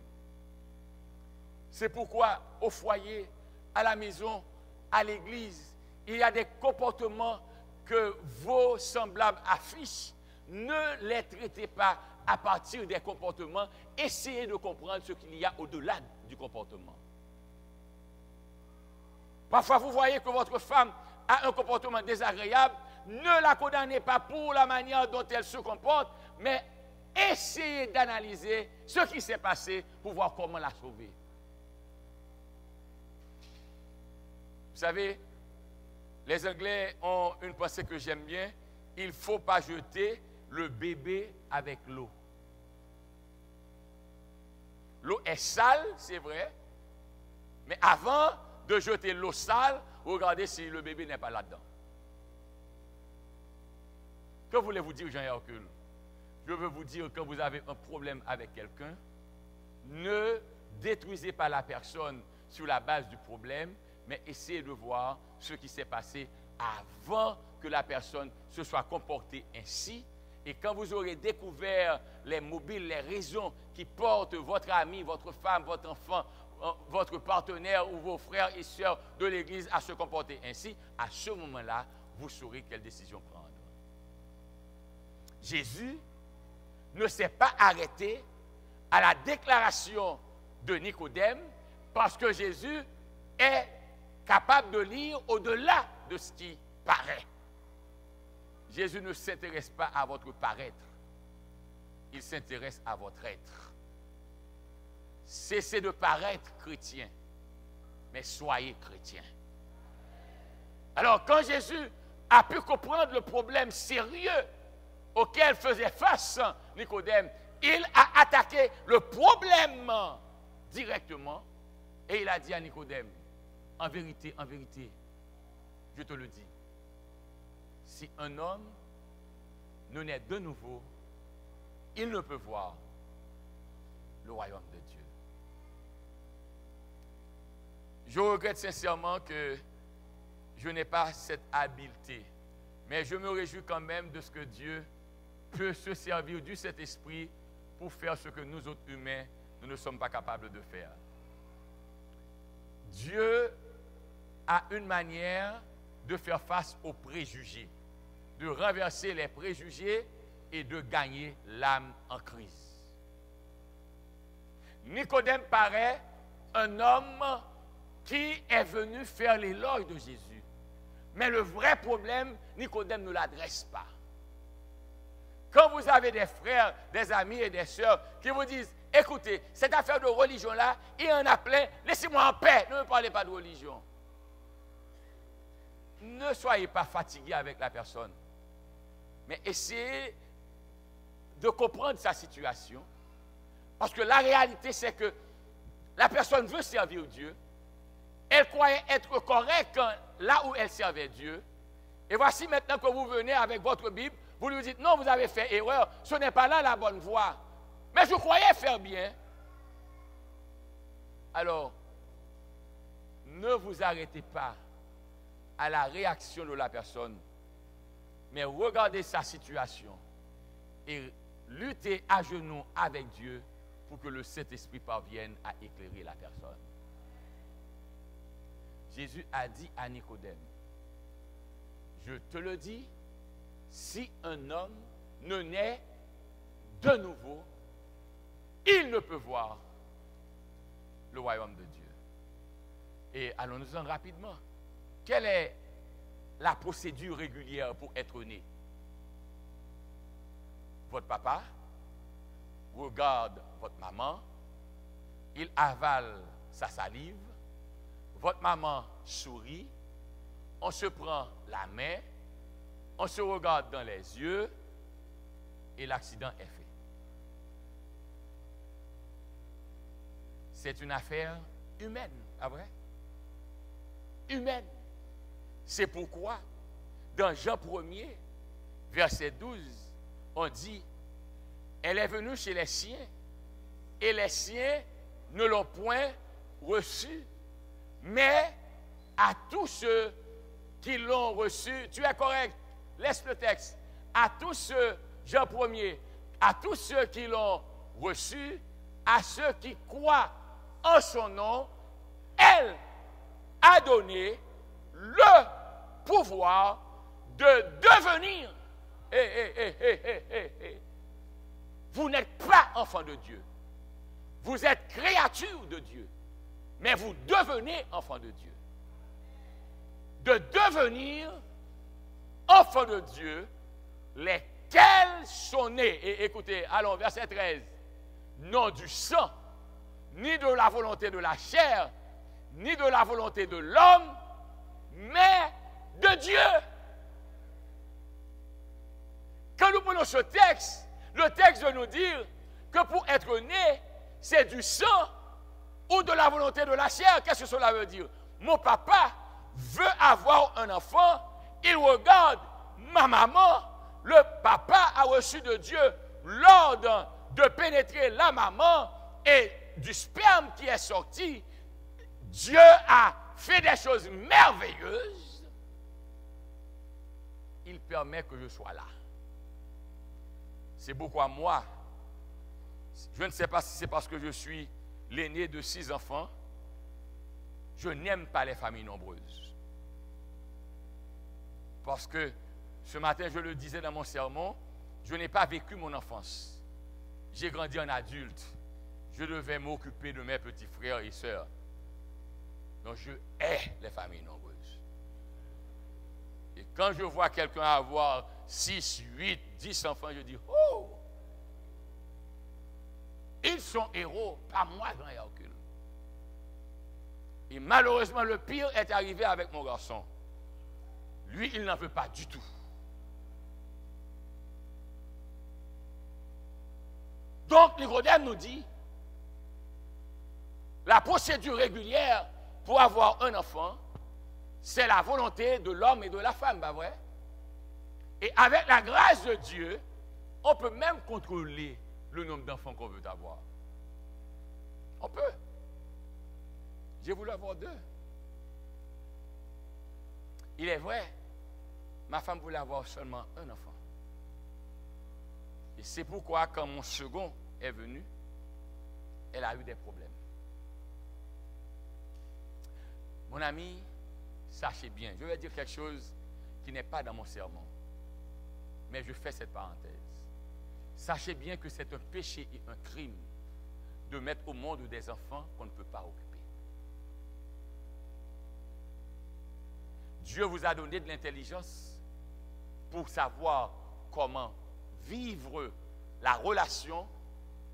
C'est pourquoi au foyer, à la maison, à l'église, il y a des comportements que vos semblables affichent. Ne les traitez pas à partir des comportements. Essayez de comprendre ce qu'il y a au-delà du comportement. Parfois, vous voyez que votre femme a un comportement désagréable. Ne la condamnez pas pour la manière dont elle se comporte, mais essayez d'analyser ce qui s'est passé pour voir comment la sauver. Vous savez, les Anglais ont une pensée que j'aime bien. Il ne faut pas jeter le bébé avec l'eau. L'eau est sale, c'est vrai, mais avant de jeter l'eau sale, regardez si le bébé n'est pas là-dedans. Que voulez-vous dire, Jean-Hercule? Je veux vous dire que vous avez un problème avec quelqu'un. Ne détruisez pas la personne sur la base du problème, mais essayez de voir ce qui s'est passé avant que la personne se soit comportée ainsi. Et quand vous aurez découvert les mobiles, les raisons qui portent votre ami, votre femme, votre enfant, votre partenaire ou vos frères et sœurs de l'Église à se comporter ainsi, à ce moment-là, vous saurez quelle décision prendre. Jésus ne s'est pas arrêté à la déclaration de Nicodème parce que Jésus est capable de lire au-delà de ce qui paraît. Jésus ne s'intéresse pas à votre paraître, il s'intéresse à votre être. Cessez de paraître chrétien, mais soyez chrétien. Alors quand Jésus a pu comprendre le problème sérieux auquel faisait face Nicodème, il a attaqué le problème directement et il a dit à Nicodème, en vérité, je te le dis, si un homme ne naît de nouveau, il ne peut voir le royaume de Dieu. Je regrette sincèrement que je n'ai pas cette habileté. Mais je me réjouis quand même de ce que Dieu peut se servir du Saint-Esprit pour faire ce que nous autres humains, nous ne sommes pas capables de faire. Dieu a une manière de faire face aux préjugés, de renverser les préjugés et de gagner l'âme en crise. Nicodème paraît un homme qui est venu faire l'éloge de Jésus. Mais le vrai problème, Nicodème ne l'adresse pas. Quand vous avez des frères, des amis et des sœurs qui vous disent, écoutez, cette affaire de religion-là, il y en a plein, laissez-moi en paix, ne me parlez pas de religion. Ne soyez pas fatigué avec la personne, mais essayez de comprendre sa situation. Parce que la réalité, c'est que la personne veut servir Dieu. Elle croyait être correcte là où elle servait Dieu. Et voici maintenant que vous venez avec votre Bible, vous lui dites, non, vous avez fait erreur, ce n'est pas là la bonne voie. Mais je croyais faire bien. Alors, ne vous arrêtez pas à la réaction de la personne, mais regardez sa situation et luttez à genoux avec Dieu pour que le Saint-Esprit parvienne à éclairer la personne. Jésus a dit à Nicodème, je te le dis, si un homme ne naît de nouveau, il ne peut voir le royaume de Dieu. Et allons-nous-en rapidement. Quelle est la procédure régulière pour être né? Votre papa regarde votre maman, il avale sa salive, votre maman sourit, on se prend la main, on se regarde dans les yeux et l'accident est fait. C'est une affaire humaine, pas vrai? Humaine. C'est pourquoi, dans Jean 1er, verset 12, on dit, elle est venue chez les siens, et les siens ne l'ont point reçue, mais à tous ceux qui l'ont reçue, tu es correct, laisse le texte, à tous ceux, Jean 1er, à tous ceux qui l'ont reçue, à ceux qui croient en son nom, elle a donné le pouvoir de devenir. Vous n'êtes pas enfant de Dieu. Vous êtes créature de Dieu. Mais vous devenez enfant de Dieu. De devenir enfant de Dieu, lesquels sont nés. Et écoutez, allons, verset 13. Non du sang, ni de la volonté de la chair, ni de la volonté de l'homme, mais de Dieu. Quand nous prenons ce texte, le texte veut nous dire que pour être né, c'est du sang ou de la volonté de la chair. Qu'est-ce que cela veut dire? Mon papa veut avoir un enfant, il regarde ma maman, le papa a reçu de Dieu l'ordre de pénétrer la maman et du sperme qui est sorti, Dieu a fait des choses merveilleuses. Il permet que je sois là. C'est pourquoi moi, je ne sais pas si c'est parce que je suis l'aîné de 6 enfants, je n'aime pas les familles nombreuses. Parce que ce matin, je le disais dans mon sermon, je n'ai pas vécu mon enfance. J'ai grandi en adulte. Je devais m'occuper de mes petits frères et sœurs. Donc je hais les familles nombreuses. Et quand je vois quelqu'un avoir 6, 8, 10 enfants, je dis, oh! Ils sont héros, pas moi, Jean Hercule. Et malheureusement, le pire est arrivé avec mon garçon. Lui, il n'en veut pas du tout. Donc, Nicodème nous dit, la procédure régulière pour avoir un enfant, c'est la volonté de l'homme et de la femme, pas vrai? Et avec la grâce de Dieu, on peut même contrôler le nombre d'enfants qu'on veut avoir. On peut. J'ai voulu avoir 2. Il est vrai, ma femme voulait avoir seulement un enfant. Et c'est pourquoi, quand mon second est venu, elle a eu des problèmes. Mon ami, sachez bien, je vais dire quelque chose qui n'est pas dans mon sermon, mais je fais cette parenthèse. Sachez bien que c'est un péché et un crime de mettre au monde des enfants qu'on ne peut pas occuper. Dieu vous a donné de l'intelligence pour savoir comment vivre la relation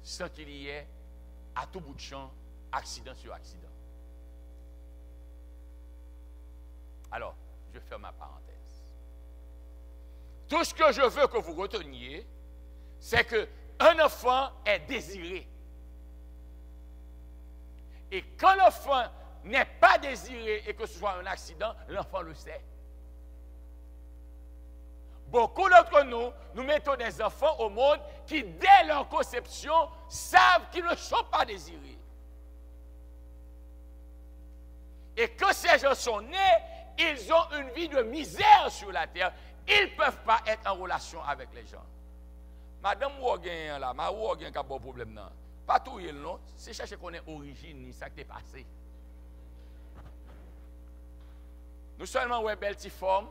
sans qu'il y ait à tout bout de champ accident sur accident. Alors, je ferme ma parenthèse. Tout ce que je veux que vous reteniez, c'est qu'un enfant est désiré. Et quand l'enfant n'est pas désiré et que ce soit un accident, l'enfant le sait. Beaucoup d'entre nous, nous mettons des enfants au monde qui, dès leur conception, savent qu'ils ne sont pas désirés. Et quand ces gens sont nés, ils ont une vie de misère sur la terre. Ils ne peuvent pas être en relation avec les gens. Madame Ouagen, là, ma Ouagen qui a bon problème, non. Pas tout, non. C'est chercher qu'on est origine, ça qui est passé. Nous seulement, ouais, belle petite forme,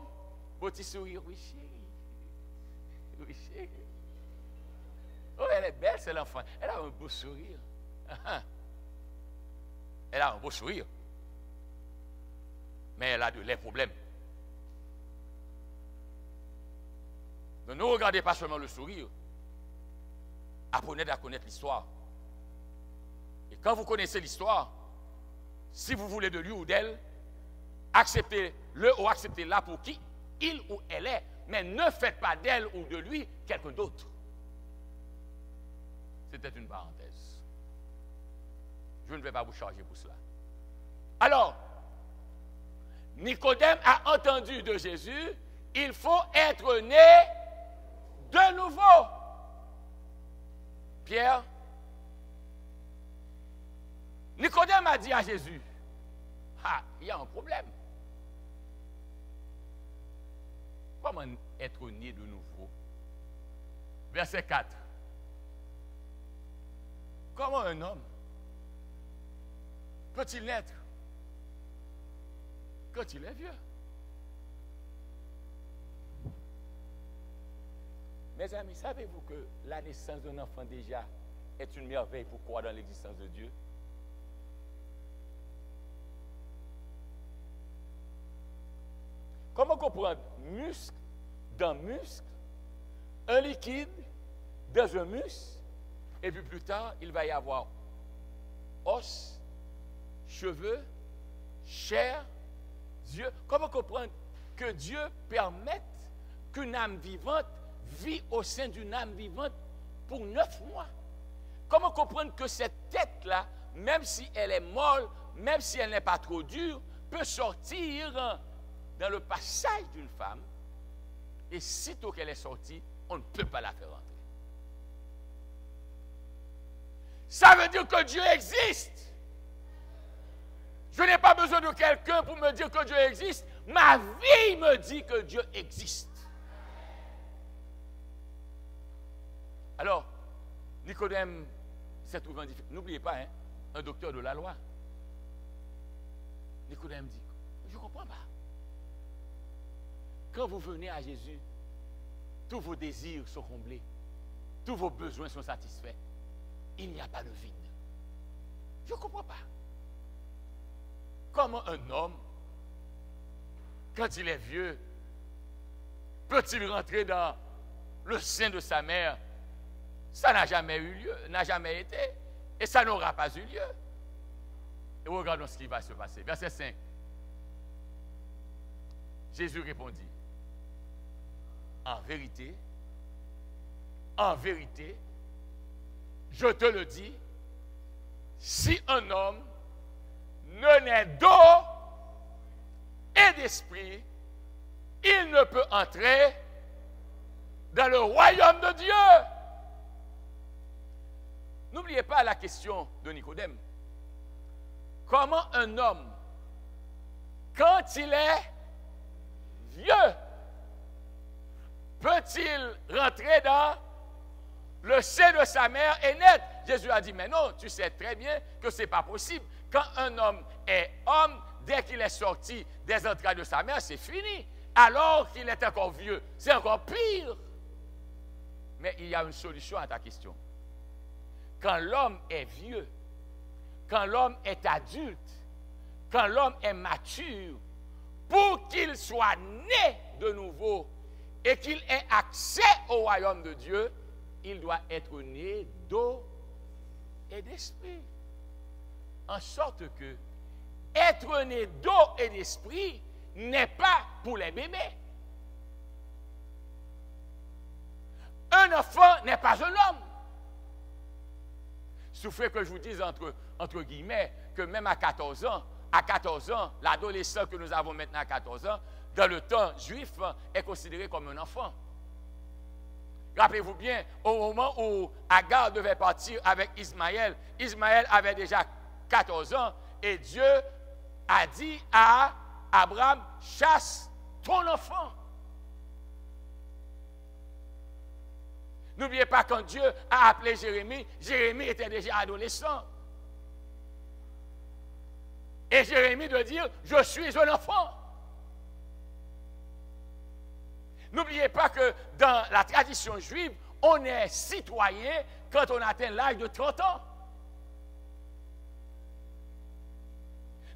petit sourire, oui, chérie. Oui, chérie. Oh, elle est belle, c'est l'enfant. Elle a un beau sourire. Elle a un beau sourire. Mais elle a de les problèmes. Donc, ne regardez pas seulement le sourire. Apprenez à connaître l'histoire. Et quand vous connaissez l'histoire, si vous voulez de lui ou d'elle, acceptez-le ou acceptez-la pour qui il ou elle est, mais ne faites pas d'elle ou de lui quelqu'un d'autre. C'était une parenthèse. Je ne vais pas vous charger pour cela. Alors, Nicodème a entendu de Jésus, il faut être né de nouveau. Pierre, Nicodème a dit à Jésus, ah, il y a un problème. Comment être né de nouveau? Verset 4. Comment un homme peut-il naître quand il est vieux? Mes amis, savez-vous que la naissance d'un enfant déjà est une merveille pour croire dans l'existence de Dieu? Comment comprendre muscle dans muscle, un liquide dans un muscle, et puis plus tard, il va y avoir os, cheveux, chair, yeux. Comment comprendre que Dieu permette qu'une âme vivante vit au sein d'une âme vivante pour 9 mois? Comment comprendre que cette tête-là, même si elle est molle, même si elle n'est pas trop dure, peut sortir dans le passage d'une femme, et sitôt qu'elle est sortie, on ne peut pas la faire entrer. Ça veut dire que Dieu existe. Je n'ai pas besoin de quelqu'un pour me dire que Dieu existe. Ma vie me dit que Dieu existe. Alors, Nicodème s'est trouvé en difficulté. N'oubliez pas, hein, un docteur de la loi. Nicodème dit, je ne comprends pas. Quand vous venez à Jésus, tous vos désirs sont comblés, tous vos besoins sont satisfaits. Il n'y a pas de vide. Je ne comprends pas. Comment un homme, quand il est vieux, peut-il rentrer dans le sein de sa mère? Ça n'a jamais eu lieu, n'a jamais été, et ça n'aura pas eu lieu. Et regardons ce qui va se passer. Verset 5. Jésus répondit, en vérité, je te le dis, si un homme ne naît d'eau et d'esprit, il ne peut entrer dans le royaume de Dieu. N'oubliez pas la question de Nicodème. Comment un homme, quand il est vieux peut-il rentrer dans le sein de sa mère et naître? Jésus a dit, mais non, tu sais très bien que ce n'est pas possible. Quand un homme est homme, dès qu'il est sorti des entrailles de sa mère, c'est fini. Alors qu'il est encore vieux, c'est encore pire. Mais il y a une solution à ta question. Quand l'homme est vieux, quand l'homme est adulte, quand l'homme est mature, pour qu'il soit né de nouveau et qu'il ait accès au royaume de Dieu, il doit être né d'eau et d'esprit. En sorte que être né d'eau et d'esprit n'est pas pour les bébés. Un enfant n'est pas un homme. Souffrez que je vous dise entre guillemets que même à 14 ans, l'adolescent que nous avons maintenant à 14 ans, dans le temps juif, est considéré comme un enfant. Rappelez-vous bien, au moment où Agar devait partir avec Ismaël, Ismaël avait déjà 14 ans et Dieu a dit à Abraham, chasse ton enfant. N'oubliez pas quand Dieu a appelé Jérémie, Jérémie était déjà adolescent. Et Jérémie doit dire, je suis un enfant. N'oubliez pas que dans la tradition juive, on est citoyen quand on atteint l'âge de 30 ans.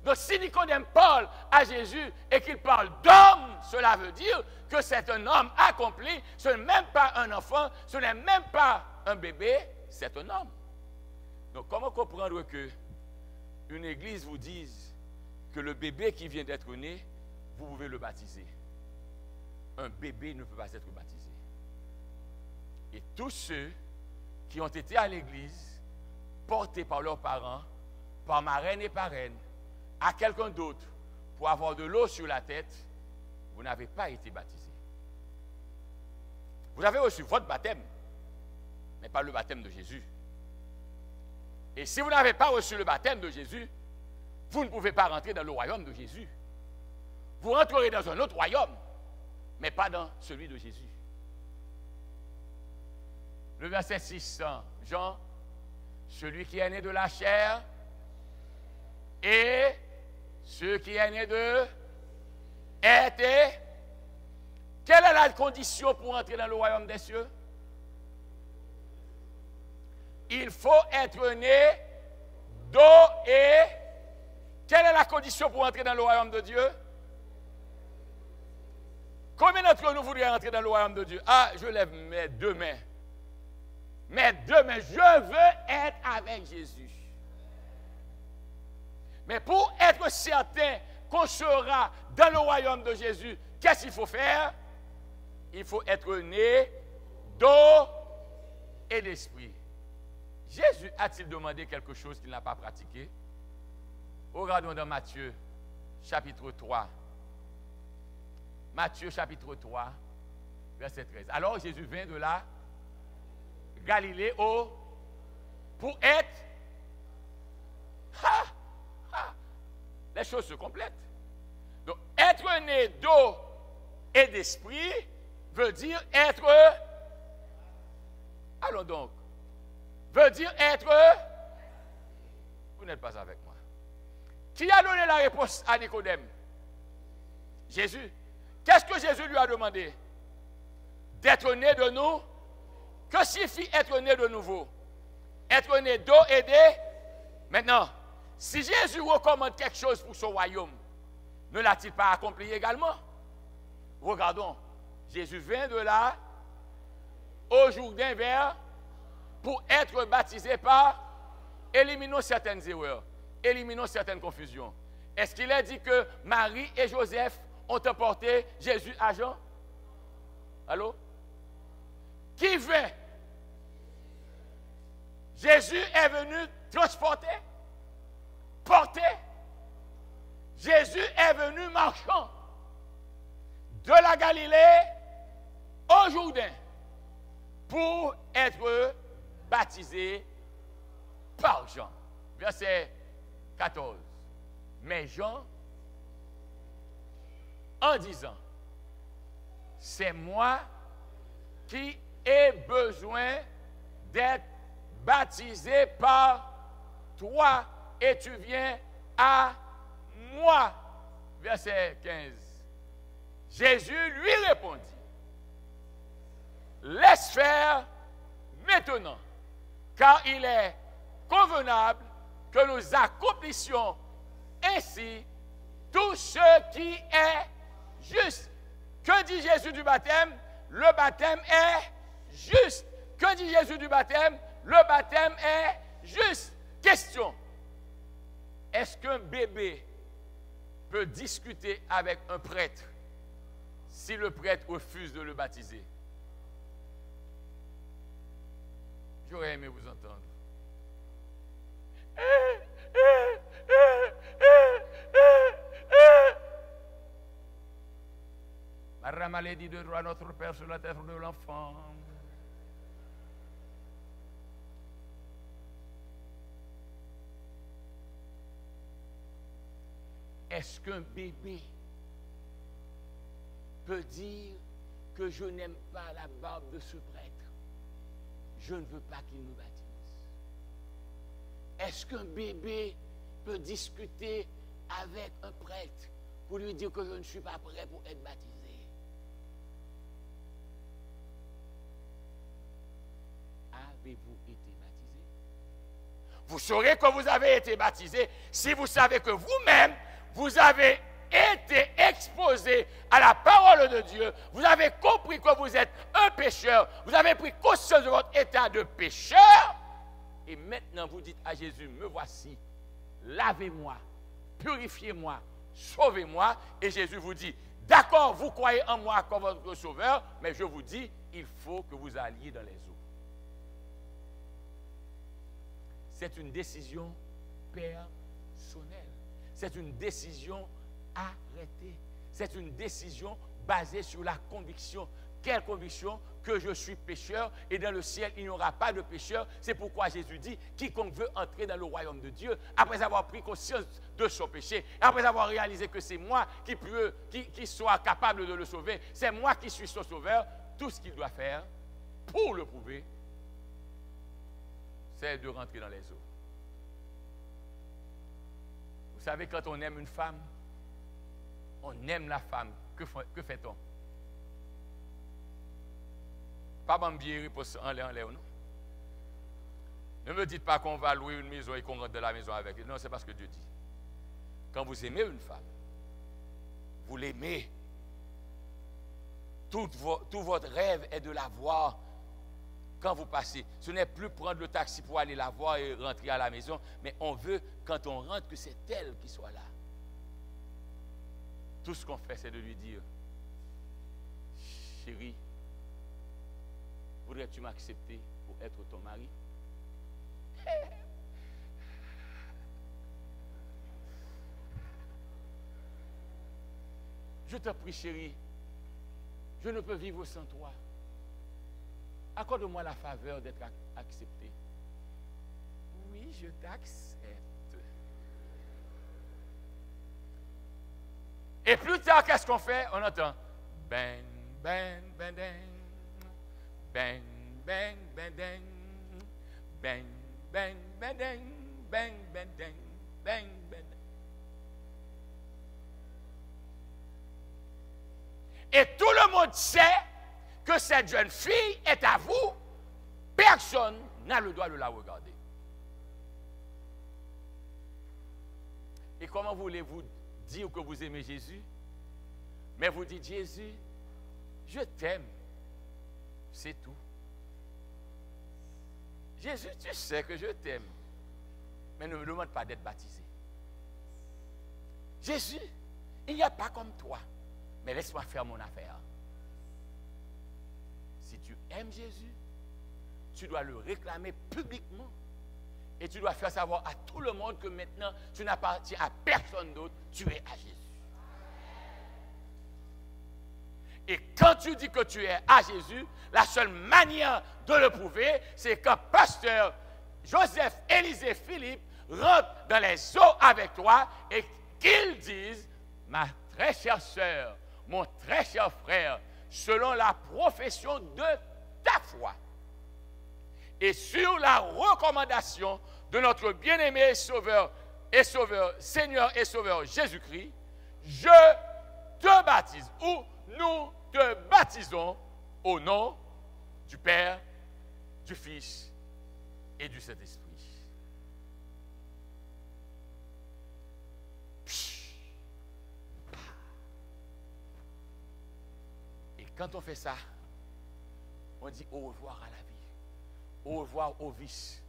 Donc si Nicodème parle à Jésus et qu'il parle d'homme, cela veut dire que c'est un homme accompli, ce n'est même pas un enfant, ce n'est même pas un bébé, c'est un homme. Donc comment comprendre que une église vous dise que le bébé qui vient d'être né, vous pouvez le baptiser? Un bébé ne peut pas être baptisé. Et tous ceux qui ont été à l'église, portés par leurs parents, par marraine et parraine, à quelqu'un d'autre, pour avoir de l'eau sur la tête, vous n'avez pas été baptisé. Vous avez reçu votre baptême, mais pas le baptême de Jésus. Et si vous n'avez pas reçu le baptême de Jésus, vous ne pouvez pas rentrer dans le royaume de Jésus. Vous rentrerez dans un autre royaume, mais pas dans celui de Jésus. Le verset 6, Jean, celui qui est né de la chair et ce qui est né de était. Quelle est la condition pour entrer dans le royaume des cieux? Il faut être né d'eau et... Quelle est la condition pour entrer dans le royaume de Dieu? Combien d'entre nous voudraient entrer dans le royaume de Dieu? Ah, je lève mes deux mains. Mes deux mains, je veux être avec Jésus. Mais pour être certain qu'on sera dans le royaume de Jésus, qu'est-ce qu'il faut faire? Il faut être né d'eau et d'esprit. Jésus a-t-il demandé quelque chose qu'il n'a pas pratiqué? Regardons dans Matthieu, chapitre 3. Matthieu, chapitre 3, verset 13. Alors Jésus vint de la Galilée pour être... Les choses se complètent. Donc, être né d'eau et d'esprit veut dire être... Allons donc. Veut dire être... Vous n'êtes pas avec moi. Qui a donné la réponse à Nicodème? Jésus. Qu'est-ce que Jésus lui a demandé? D'être né de nous. Que signifie être né de nouveau? Être né d'eau et de... Maintenant, si Jésus recommande quelque chose pour son royaume, ne l'a-t-il pas accompli également? Regardons. Jésus vint de là au Jourdain vers pour être baptisé par... Éliminons certaines erreurs. Éliminons certaines confusions. Est-ce qu'il est dit que Marie et Joseph ont emporté Jésus à Jean? Allô? Qui vint? Jésus est venu transporter, porter. Jésus est venu marchant de la Galilée au Jourdain pour être baptisé par Jean. Verset 14. Mais Jean, en disant, c'est moi qui ai besoin d'être baptisé par toi et tu viens à moi. Verset 15. Jésus lui répondit, laisse faire maintenant, car il est convenable que nous accomplissions ainsi tout ce qui est juste. Que dit Jésus du baptême? Le baptême est juste. Que dit Jésus du baptême? Le baptême est juste. Question. Est-ce qu'un bébé peut discuter avec un prêtre si le prêtre refuse de le baptiser? J'aurais aimé vous entendre. La maladie de droit notre Père sur la tête de l'enfant. Est-ce qu'un bébé peut dire que je n'aime pas la barbe de ce prêtre? Je ne veux pas qu'il me baptise. Est-ce qu'un bébé peut discuter avec un prêtre pour lui dire que je ne suis pas prêt pour être baptisé? Avez-vous été baptisé? Vous saurez que vous avez été baptisé si vous savez que vous-même, vous avez été exposé à la parole de Dieu, vous avez compris que vous êtes un pécheur, vous avez pris conscience de votre état de pécheur, et maintenant vous dites à Jésus, me voici, lavez-moi, purifiez-moi, sauvez-moi, et Jésus vous dit, d'accord, vous croyez en moi comme votre sauveur, mais je vous dis, il faut que vous alliez dans les eaux. C'est une décision personnelle. C'est une décision arrêtée. C'est une décision basée sur la conviction. Quelle conviction? Que je suis pécheur et dans le ciel, il n'y aura pas de pécheur. C'est pourquoi Jésus dit, quiconque veut entrer dans le royaume de Dieu, après avoir pris conscience de son péché, après avoir réalisé que c'est moi qui soit capable de le sauver, c'est moi qui suis son sauveur, tout ce qu'il doit faire pour le prouver, c'est de rentrer dans les eaux. Vous savez, quand on aime une femme, on aime la femme. Que fait-on? Pas m'embier en l'air, non? Ne me dites pas qu'on va louer une maison et qu'on rentre de la maison avec elle. Non, c'est pas ce que Dieu dit. Quand vous aimez une femme, vous l'aimez. Tout votre rêve est de la voir quand vous passez. Ce n'est plus prendre le taxi pour aller la voir et rentrer à la maison, mais on veut, quand on rentre, que c'est elle qui soit là. Tout ce qu'on fait, c'est de lui dire, chérie, voudrais-tu m'accepter pour être ton mari? Je te prie, chérie, je ne peux vivre sans toi. Accorde-moi la faveur d'être accepté. Oui, je t'accepte. Et plus tard, qu'est-ce qu'on fait? On entend ben, ben, ben, ben, ben, ben, ben, ben, ben, ben, ben, ben, ben, ben, ben, ben, ben. Et tout le monde sait que cette jeune fille est à vous, personne n'a le droit de la regarder. Et comment voulez-vous dire que vous aimez Jésus? Mais vous dites, Jésus, je t'aime. C'est tout. Jésus, tu sais que je t'aime. Mais ne me demande pas d'être baptisé. Jésus, il n'y a pas comme toi. Mais laisse-moi faire mon affaire. Si tu aimes Jésus, tu dois le réclamer publiquement. Et tu dois faire savoir à tout le monde que maintenant, tu n'appartiens à personne d'autre, tu es à Jésus. Et quand tu dis que tu es à Jésus, la seule manière de le prouver, c'est que pasteur Joseph, Élisée, Philippe rentrent dans les eaux avec toi et qu'ils disent, ma très chère sœur, mon très cher frère, selon la profession de ta foi. Et sur la recommandation de notre bien-aimé Sauveur, Seigneur et Sauveur Jésus-Christ, je te baptise, ou nous te baptisons au nom du Père, du Fils et du Saint-Esprit. Et quand on fait ça, on dit au revoir à la vie, au revoir au vice,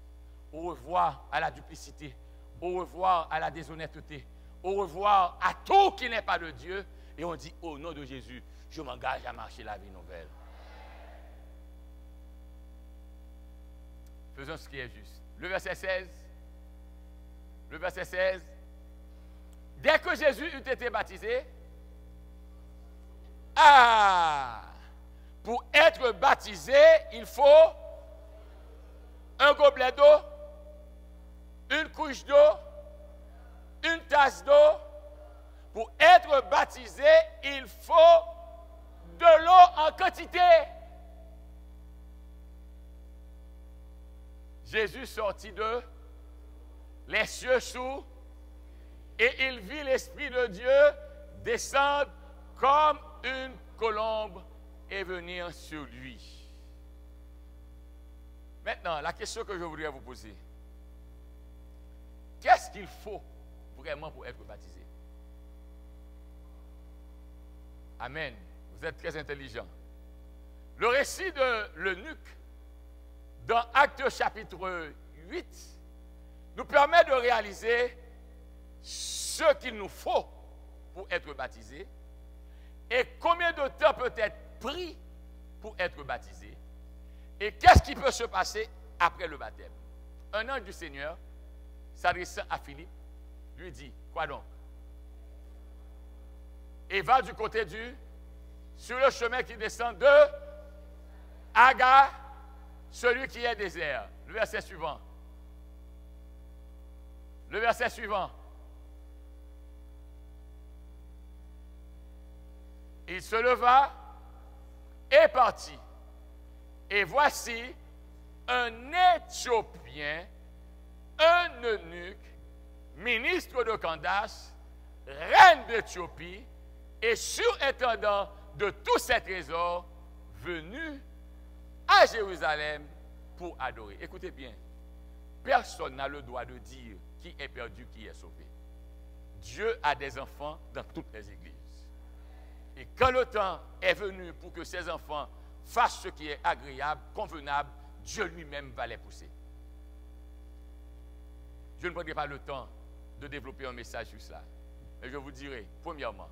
au revoir à la duplicité, au revoir à la déshonnêteté, au revoir à tout qui n'est pas de Dieu. Et on dit au nom de Jésus, je m'engage à marcher la vie nouvelle. Faisons ce qui est juste. Le verset 16. Le verset 16. Dès que Jésus eut été baptisé, pour être baptisé, il faut un gobelet d'eau, une couche d'eau, une tasse d'eau. Pour être baptisé, il faut de l'eau en quantité. Jésus sortit de les cieux sous et il vit l'Esprit de Dieu descendre comme une colombe et venir sur lui. Maintenant, la question que je voudrais vous poser, qu'est-ce qu'il faut vraiment pour être baptisé? Amen. Vous êtes très intelligent. Le récit de l'eunuque dans Actes chapitre 8 nous permet de réaliser ce qu'il nous faut pour être baptisé et combien de temps peut être pris pour être baptisé et qu'est-ce qui peut se passer après le baptême. Un ange du Seigneur s'adressant à Philippe lui dit, quoi donc? Et va du côté sur le chemin qui descend de Agar, celui qui est désert. Le verset suivant. Le verset suivant. Il se leva et partit. Et voici un Éthiopien, un eunuque, ministre de Candace, reine d'Éthiopie, et surintendant de tous ces trésors, venu à Jérusalem pour adorer. Écoutez bien, personne n'a le droit de dire qui est perdu, qui est sauvé. Dieu a des enfants dans toutes les églises. Et quand le temps est venu pour que ces enfants fassent ce qui est agréable, convenable, Dieu lui-même va les pousser. Je ne prendrai pas le temps de développer un message sur cela. Mais je vous dirai, premièrement,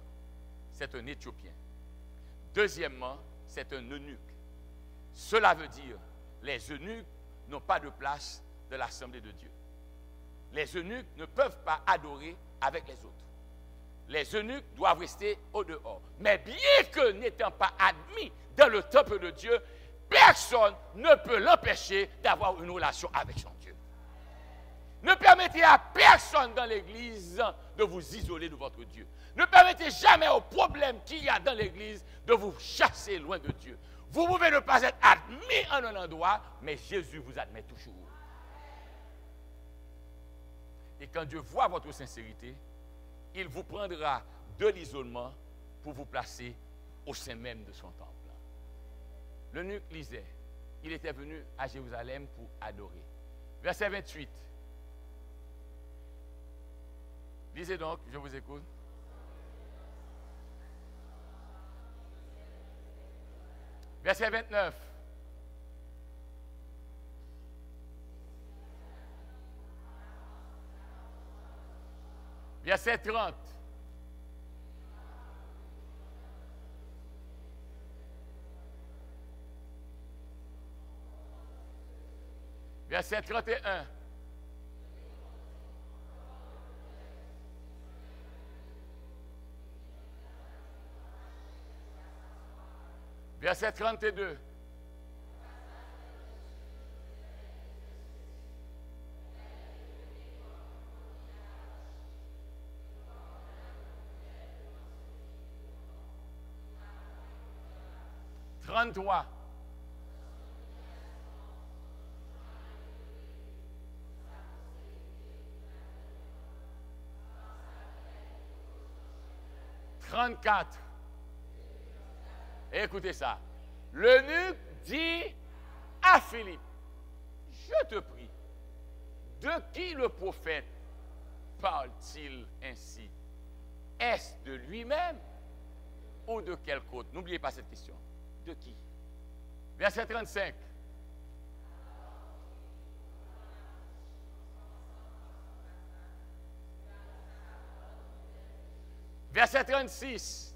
c'est un Éthiopien. Deuxièmement, c'est un eunuque. Cela veut dire, les eunuques n'ont pas de place dans l'Assemblée de Dieu. Les eunuques ne peuvent pas adorer avec les autres. Les eunuques doivent rester au dehors. Mais bien que n'étant pas admis dans le temple de Dieu, personne ne peut l'empêcher d'avoir une relation avec son Dieu. Ne permettez à personne dans l'église de vous isoler de votre Dieu. Ne permettez jamais aux problèmes qu'il y a dans l'église de vous chasser loin de Dieu. Vous pouvez ne pas être admis en un endroit, mais Jésus vous admet toujours. Et quand Dieu voit votre sincérité, il vous prendra de l'isolement pour vous placer au sein même de son temple. L'eunuque lisait, il était venu à Jérusalem pour adorer. Verset 28. Lisez donc, je vous écoute. Verset 29. Verset 30. Verset 31. Verset 32. 33. « 34. Écoutez ça. L'eunuque dit à Philippe, je te prie, de qui le prophète parle-t-il ainsi? Est-ce de lui-même ou de quelque autre? N'oubliez pas cette question. De qui? Verset 35. Verset 36.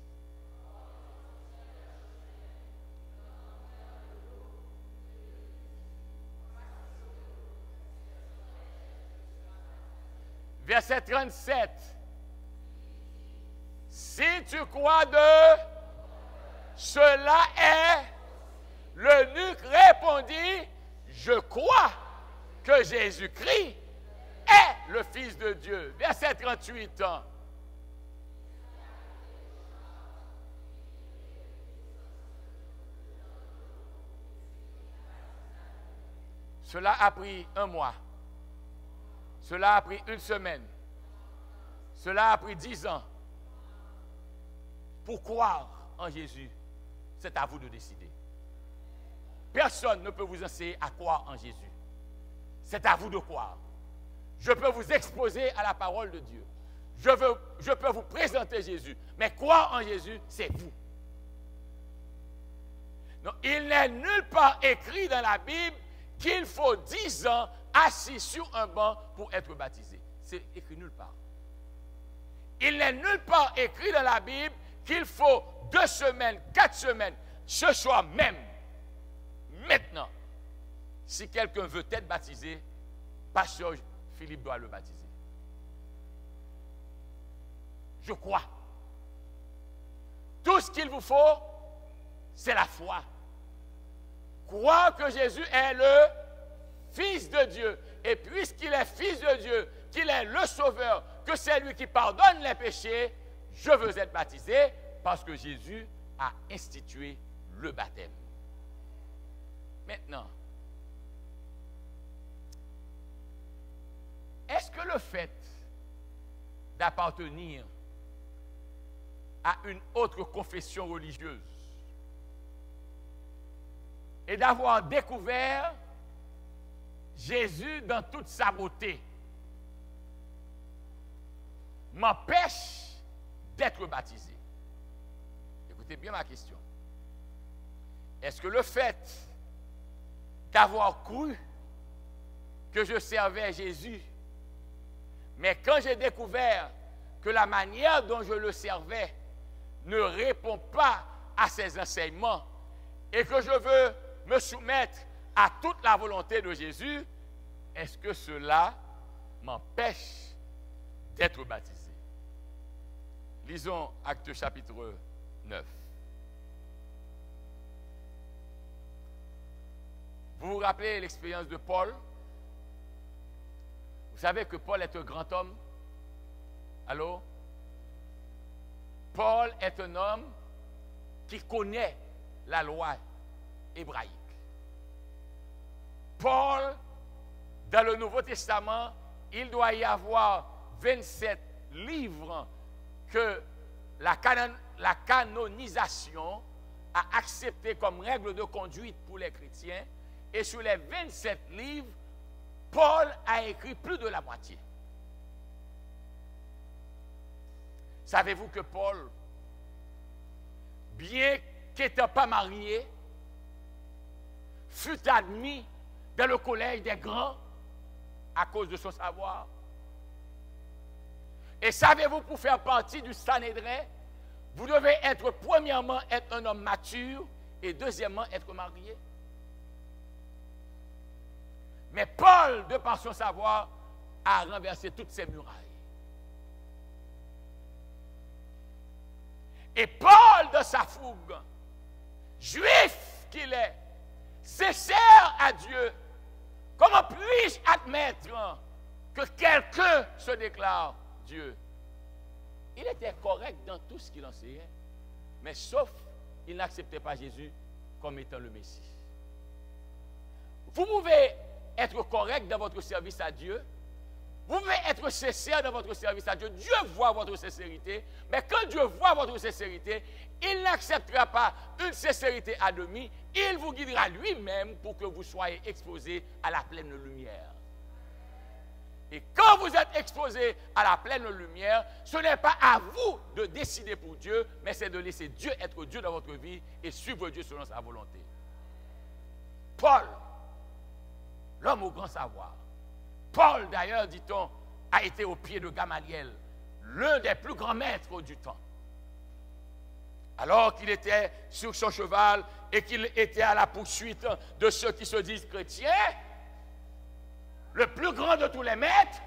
Verset 37. Si tu crois de cela est, l'eunuque répondit, je crois que Jésus-Christ est le Fils de Dieu. Verset 38. Cela a pris un mois. Cela a pris une semaine. Cela a pris 10 ans. Pour croire en Jésus, c'est à vous de décider. Personne ne peut vous enseigner à croire en Jésus. C'est à vous de croire. Je peux vous exposer à la parole de Dieu. Je peux vous présenter Jésus. Mais croire en Jésus, c'est vous. Non, il n'est nulle part écrit dans la Bible qu'il faut 10 ans assis sur un banc pour être baptisé. C'est écrit nulle part. Il n'est nulle part écrit dans la Bible qu'il faut 2 semaines, 4 semaines, ce soir même, maintenant. Si quelqu'un veut être baptisé, Pasteur Philippe doit le baptiser. Je crois. Tout ce qu'il vous faut, c'est la foi. Croire que Jésus est le Fils de Dieu. Et puisqu'il est Fils de Dieu, qu'il est le Sauveur, que c'est lui qui pardonne les péchés, je veux être baptisé parce que Jésus a institué le baptême. Maintenant, est-ce que le fait d'appartenir à une autre confession religieuse et d'avoir découvert Jésus dans toute sa beauté m'empêche d'être baptisé? Écoutez bien ma question. Est-ce que le fait d'avoir cru que je servais Jésus, mais quand j'ai découvert que la manière dont je le servais ne répond pas à ses enseignements et que je veux me soumettre à toute la volonté de Jésus, est-ce que cela m'empêche d'être baptisé? Lisons Actes chapitre 9. Vous vous rappelez l'expérience de Paul? Vous savez que Paul est un grand homme? Allô? Paul est un homme qui connaît la loi hébraïque. Paul, dans le Nouveau Testament, il doit y avoir 27 livres que la canonisation a accepté comme règle de conduite pour les chrétiens. Et sur les 27 livres, Paul a écrit plus de la moitié. Savez-vous que Paul, bien qu'étant pas marié, fut admis dans le collège des grands à cause de son savoir? Et savez-vous, pour faire partie du Sanhédrin, vous devez être, premièrement, être un homme mature et deuxièmement, être marié. Mais Paul, de par son savoir, a renversé toutes ces murailles. Et Paul, de sa fougue, juif qu'il est, sincère à Dieu, comment puis-je admettre que quelqu'un se déclare Dieu? Il était correct dans tout ce qu'il enseignait, mais sauf il n'acceptait pas Jésus comme étant le Messie. Vous pouvez être correct dans votre service à Dieu. Vous pouvez être sincère dans votre service à Dieu. Dieu voit votre sincérité. Mais quand Dieu voit votre sincérité, il n'acceptera pas une sincérité à demi. Il vous guidera lui-même pour que vous soyez exposés à la pleine lumière. Et quand vous êtes exposés à la pleine lumière, ce n'est pas à vous de décider pour Dieu, mais c'est de laisser Dieu être Dieu dans votre vie et suivre Dieu selon sa volonté. Paul, l'homme au grand savoir. Paul, d'ailleurs, dit-on, a été au pied de Gamaliel, l'un des plus grands maîtres du temps. Alors qu'il était sur son cheval et qu'il était à la poursuite de ceux qui se disent chrétiens, le plus grand de tous les maîtres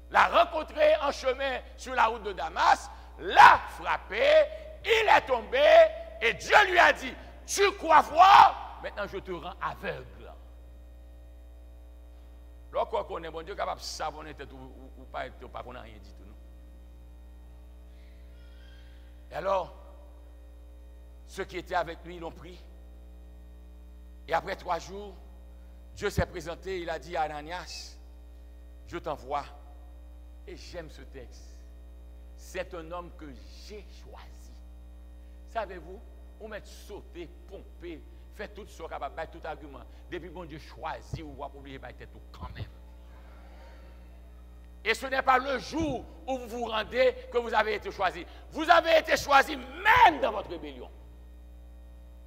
l'a rencontré en chemin sur la route de Damas, l'a frappé, il est tombé et Dieu lui a dit, tu crois voir, maintenant je te rends aveugle. Lorsqu'on connaît bon Dieu capable de savonner tête ou pas qu'on n'a rien dit tout, non? Et alors, ceux qui étaient avec lui l'ont pris. Et après 3 jours, Dieu s'est présenté, il a dit à Ananias, je t'envoie. Et j'aime ce texte. C'est un homme que j'ai choisi. Savez-vous, on met sauter, pomper, fait tout ce capable, tout argument. Depuis bon Dieu choisit, ou va oublier tout quand même. Et ce n'est pas le jour où vous vous rendez que vous avez été choisi. Vous avez été choisi même dans votre rébellion.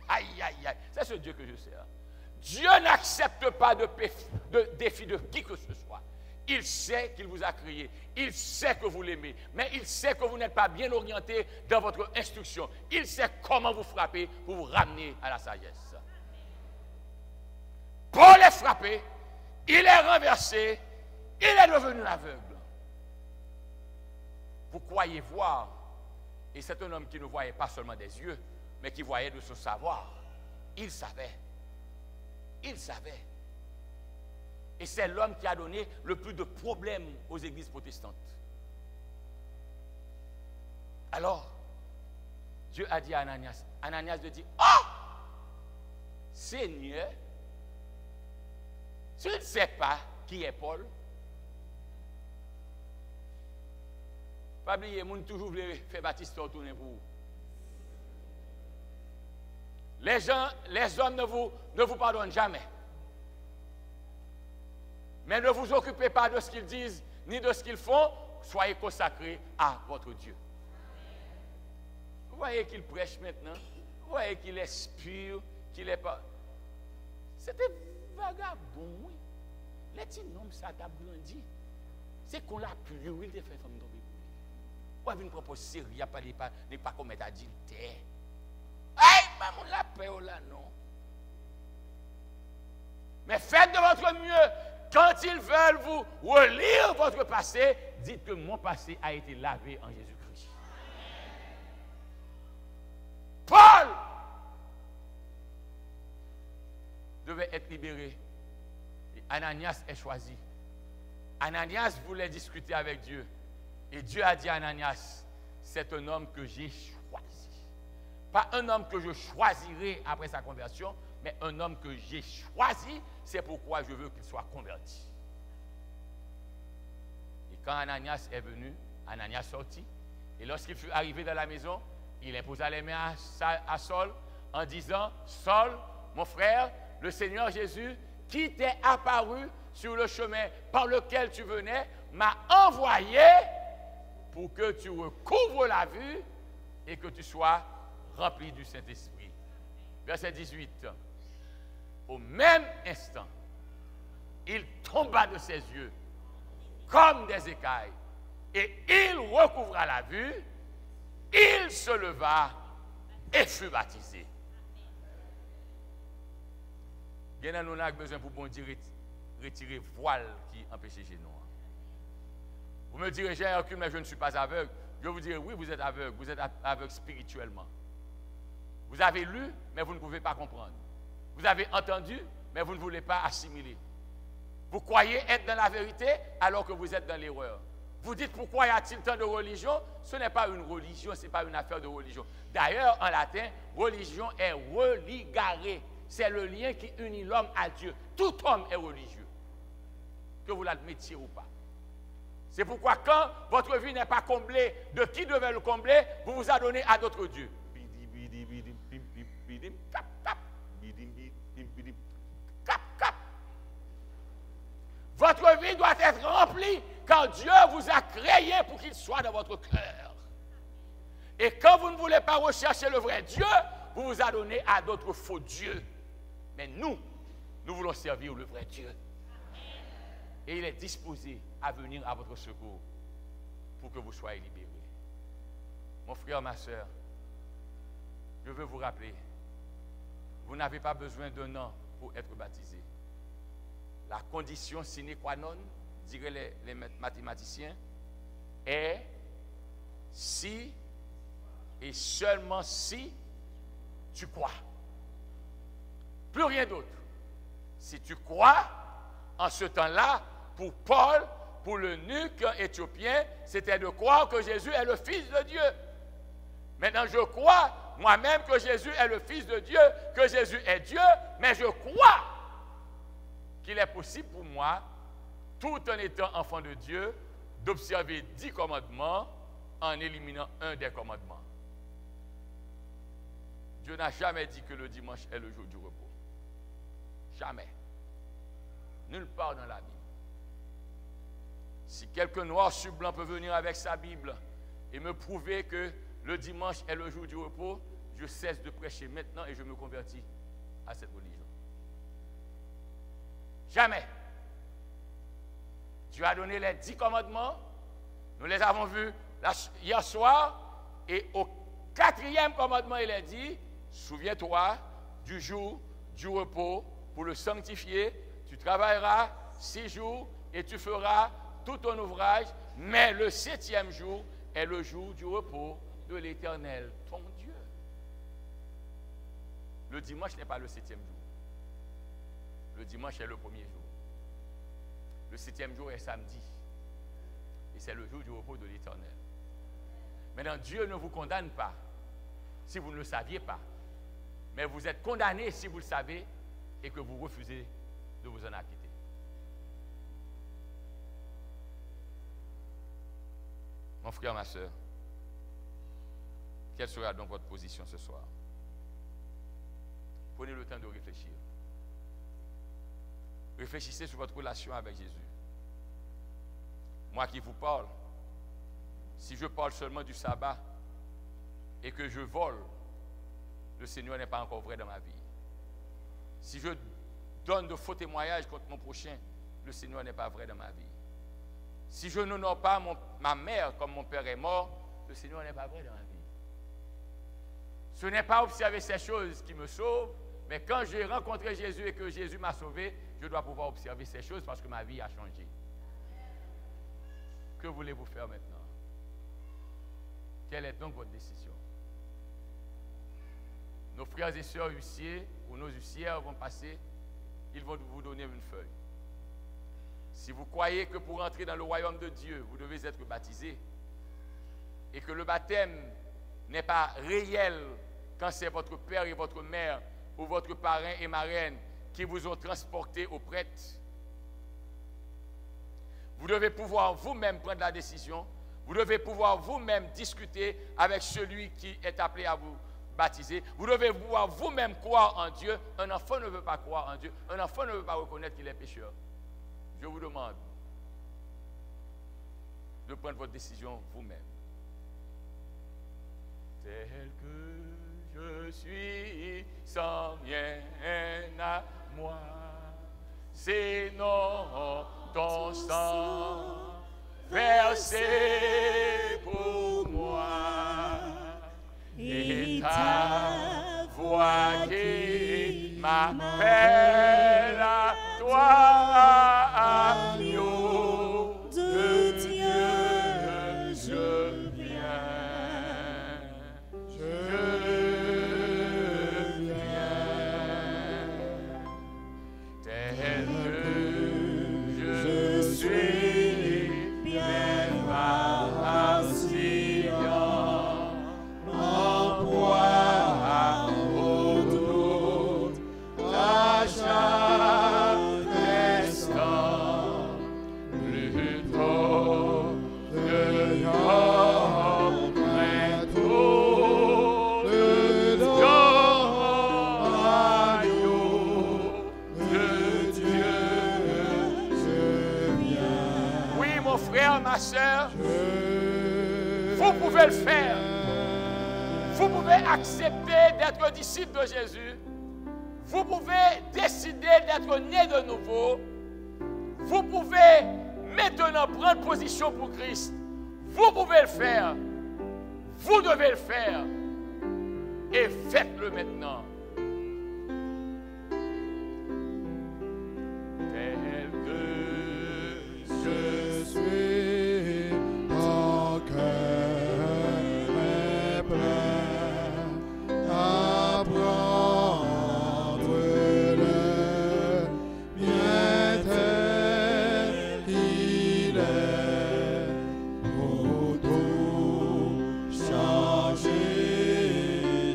Aïe, aïe, aïe. C'est ce Dieu que je sers. Dieu n'accepte pas de défi de qui que ce soit. Il sait qu'il vous a créé. Il sait que vous l'aimez. Mais il sait que vous n'êtes pas bien orienté dans votre instruction. Il sait comment vous frapper pour vous ramener à la sagesse. Paul est frappé. Il est renversé. Il est devenu aveugle. Vous croyez voir. Et c'est un homme qui ne voyait pas seulement des yeux, mais qui voyait de son savoir. Il savait. Il savait. Et c'est l'homme qui a donné le plus de problèmes aux églises protestantes. Alors, Dieu a dit à Ananias, Ananias lui dit, oh, Seigneur, tu ne sais pas qui est Paul? Pas oublier, moun toujours voulu faire baptiste tourner pour vous. Les hommes ne vous pardonnent jamais. Mais ne vous occupez pas de ce qu'ils disent, ni de ce qu'ils font. Soyez consacrés à votre Dieu. Vous voyez qu'il prêche maintenant. Vous voyez qu'il expire, qu'il est pas... C'était vagabond, oui. Les petits noms, ça t'a grandi. C'est qu'on l'a plus, oui, il te fait femme tomber. Ou avec une propre série, il n'est pas commettre adultère. Aïe, maman, la paix, là, non. Mais faites de votre mieux. Quand ils veulent vous relire votre passé, dites que mon passé a été lavé en Jésus-Christ. Paul devait être libéré. Et Ananias est choisi. Ananias voulait discuter avec Dieu. Et Dieu a dit à Ananias, c'est un homme que j'ai choisi. Pas un homme que je choisirai après sa conversion, mais un homme que j'ai choisi, c'est pourquoi je veux qu'il soit converti. Et quand Ananias est venu, Ananias sortit. Et lorsqu'il fut arrivé dans la maison, il imposa les mains à Saul en disant, Saul, mon frère, le Seigneur Jésus, qui t'est apparu sur le chemin par lequel tu venais, m'a envoyé pour que tu recouvres la vue et que tu sois rempli du Saint-Esprit. Verset 18. Au même instant, il tomba de ses yeux comme des écailles et il recouvra la vue, il se leva et fut baptisé. Bien, nous avons besoin pour bon Dieu retirer voile qui empêchait chez nous. Vous me direz, j'ai un recul, mais je ne suis pas aveugle. Je vous dirai, oui, vous êtes aveugle spirituellement. Vous avez lu, mais vous ne pouvez pas comprendre. Vous avez entendu, mais vous ne voulez pas assimiler. Vous croyez être dans la vérité alors que vous êtes dans l'erreur. Vous dites pourquoi y a-t-il tant de religion? Ce n'est pas une religion, ce n'est pas une affaire de religion. D'ailleurs, en latin, religion est religare. C'est le lien qui unit l'homme à Dieu. Tout homme est religieux, que vous l'admettiez ou pas. C'est pourquoi quand votre vie n'est pas comblée de qui devait le combler, vous vous adonnez à d'autres dieux. Votre vie doit être remplie quand Dieu vous a créé pour qu'il soit dans votre cœur. Et quand vous ne voulez pas rechercher le vrai Dieu, vous vous adonnez à d'autres faux dieux. Mais nous voulons servir le vrai Dieu. Et il est disposé à venir à votre secours pour que vous soyez libérés. Mon frère, ma soeur, je veux vous rappeler, vous n'avez pas besoin d'un an pour être baptisé. La condition sine qua non, diraient les mathématiciens, est si et seulement si tu crois. Plus rien d'autre. Si tu crois, en ce temps-là, pour Paul, pour l'eunuque éthiopien, c'était de croire que Jésus est le Fils de Dieu. Maintenant, je crois moi-même que Jésus est le Fils de Dieu, que Jésus est Dieu, mais je crois qu'il est possible pour moi, tout en étant enfant de Dieu, d'observer 10 commandements en éliminant un des commandements. Dieu n'a jamais dit que le dimanche est le jour du repos. Jamais. Nulle part dans la Bible. Si quelqu'un noir sur blanc peut venir avec sa Bible et me prouver que le dimanche est le jour du repos, je cesse de prêcher maintenant et je me convertis à cette religion. Jamais. Dieu a donné les 10 commandements. Nous les avons vus hier soir. Et au 4e commandement, il est dit, souviens-toi du jour du repos pour le sanctifier. Tu travailleras 6 jours et tu feras tout ton ouvrage. Mais le 7e jour est le jour du repos de l'Éternel, ton Dieu. Le dimanche n'est pas le 7e jour. Le dimanche est le 1er jour. Le 7e jour est samedi. Et c'est le jour du repos de l'Éternel. Maintenant, Dieu ne vous condamne pas si vous ne le saviez pas. Mais vous êtes condamné si vous le savez et que vous refusez de vous en acquitter. Mon frère, ma soeur, quelle sera donc votre position ce soir? Prenez le temps de réfléchir. Réfléchissez sur votre relation avec Jésus. Moi qui vous parle, si je parle seulement du sabbat et que je vole, le Seigneur n'est pas encore vrai dans ma vie. Si je donne de faux témoignages contre mon prochain, le Seigneur n'est pas vrai dans ma vie. Si je n'honore pas ma mère comme mon père est mort, le Seigneur n'est pas vrai dans ma vie. Ce n'est pas observer ces choses qui me sauvent, mais quand j'ai rencontré Jésus et que Jésus m'a sauvé, je dois pouvoir observer ces choses parce que ma vie a changé. Que voulez-vous faire maintenant? Quelle est donc votre décision? Nos frères et sœurs huissiers ou nos huissières vont passer, ils vont vous donner une feuille. Si vous croyez que pour entrer dans le royaume de Dieu, vous devez être baptisé et que le baptême n'est pas réel quand c'est votre père et votre mère ou votre parrain et marraine qui vous ont transporté au prêtre, vous devez pouvoir vous-même prendre la décision. Vous devez pouvoir vous-même discuter avec celui qui est appelé à vous baptiser. Vous devez pouvoir vous-même croire en Dieu. Un enfant ne veut pas croire en Dieu. Un enfant ne veut pas reconnaître qu'il est pécheur. Je vous demande de prendre votre décision vous-même. Tel que je suis, sans rien à moi, c'est non ton sang versé pour moi et ta voix qui m'appelle à toi, agneau de Dieu, je viens, tel que je suis bien. ma soeur, vous pouvez le faire. Vous pouvez accepter d'être disciple de Jésus. Vous pouvez décider d'être né de nouveau. Vous pouvez maintenant prendre position pour Christ. Vous pouvez le faire. Vous devez le faire. Et faites-le maintenant. Tel que je suis, mon cœur est plein à prendre le bien tel qu'il est, pour tout changer,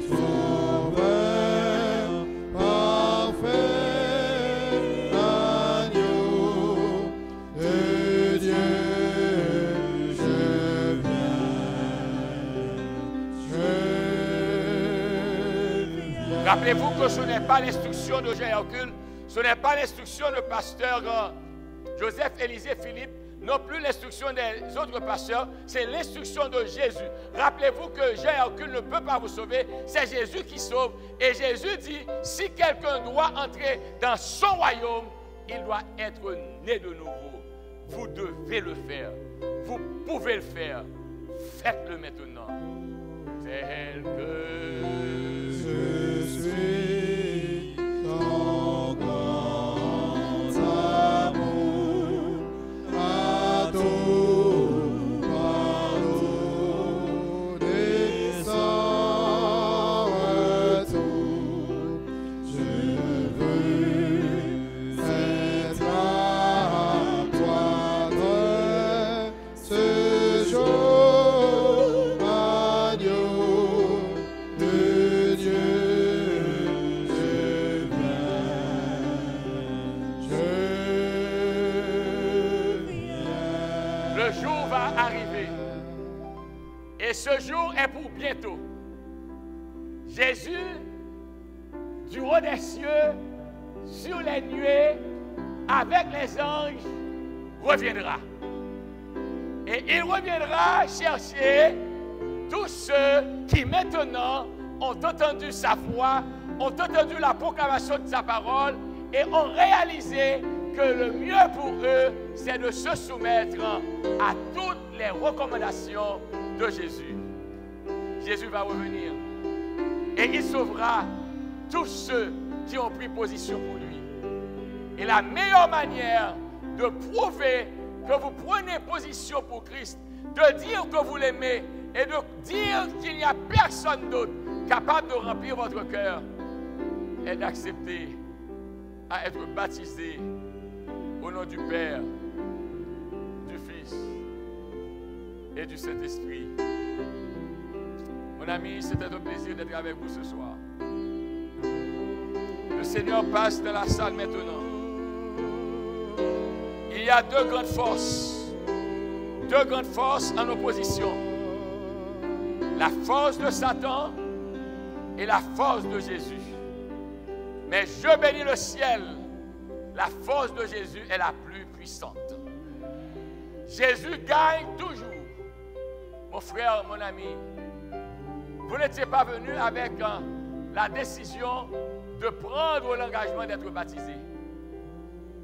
sauveur parfait, agneau de Dieu, je viens. Rappelez-vous que ce n'est pas l'instruction de Jean Hercule, ce n'est pas l'instruction de pasteur Joseph Élisée Philippe, non plus l'instruction des autres pasteurs, c'est l'instruction de Jésus. Rappelez-vous que Jean Hercule ne peut pas vous sauver, c'est Jésus qui sauve. Et Jésus dit, si quelqu'un doit entrer dans son royaume, il doit être né de nouveau. Vous devez le faire. Vous pouvez le faire. Faites-le maintenant. Tel que Je suis ton grand amour, à tout pardonner sans retour. Je veux être à toi ce jour, agneau de Dieu, je viens. le jour va arriver. Et ce jour est pour bientôt. Jésus, du haut des cieux, sur les nuées, avec les anges, reviendra. Et il reviendra chercher tous ceux qui maintenant ont entendu sa voix, ont entendu la proclamation de sa parole et ont réalisé que le mieux pour eux, c'est de se soumettre à toutes les recommandations de Jésus. Jésus va revenir et il sauvera tous ceux qui ont pris position pour lui. Et la meilleure manière de prouver que vous prenez position pour Christ, de dire que vous l'aimez et de dire qu'il n'y a personne d'autre capable de remplir votre cœur, est d'accepter à être baptisé au nom du Père, du Fils et du Saint-Esprit. Mon ami, c'était un plaisir d'être avec vous ce soir. Le Seigneur passe dans la salle maintenant. Il y a deux grandes forces en opposition. La force de Satan et la force de Jésus. Mais je bénis le ciel, la force de Jésus est la plus puissante. Jésus gagne toujours. Mon frère, mon ami, vous n'étiez pas venu avec la décision de prendre l'engagement d'être baptisé.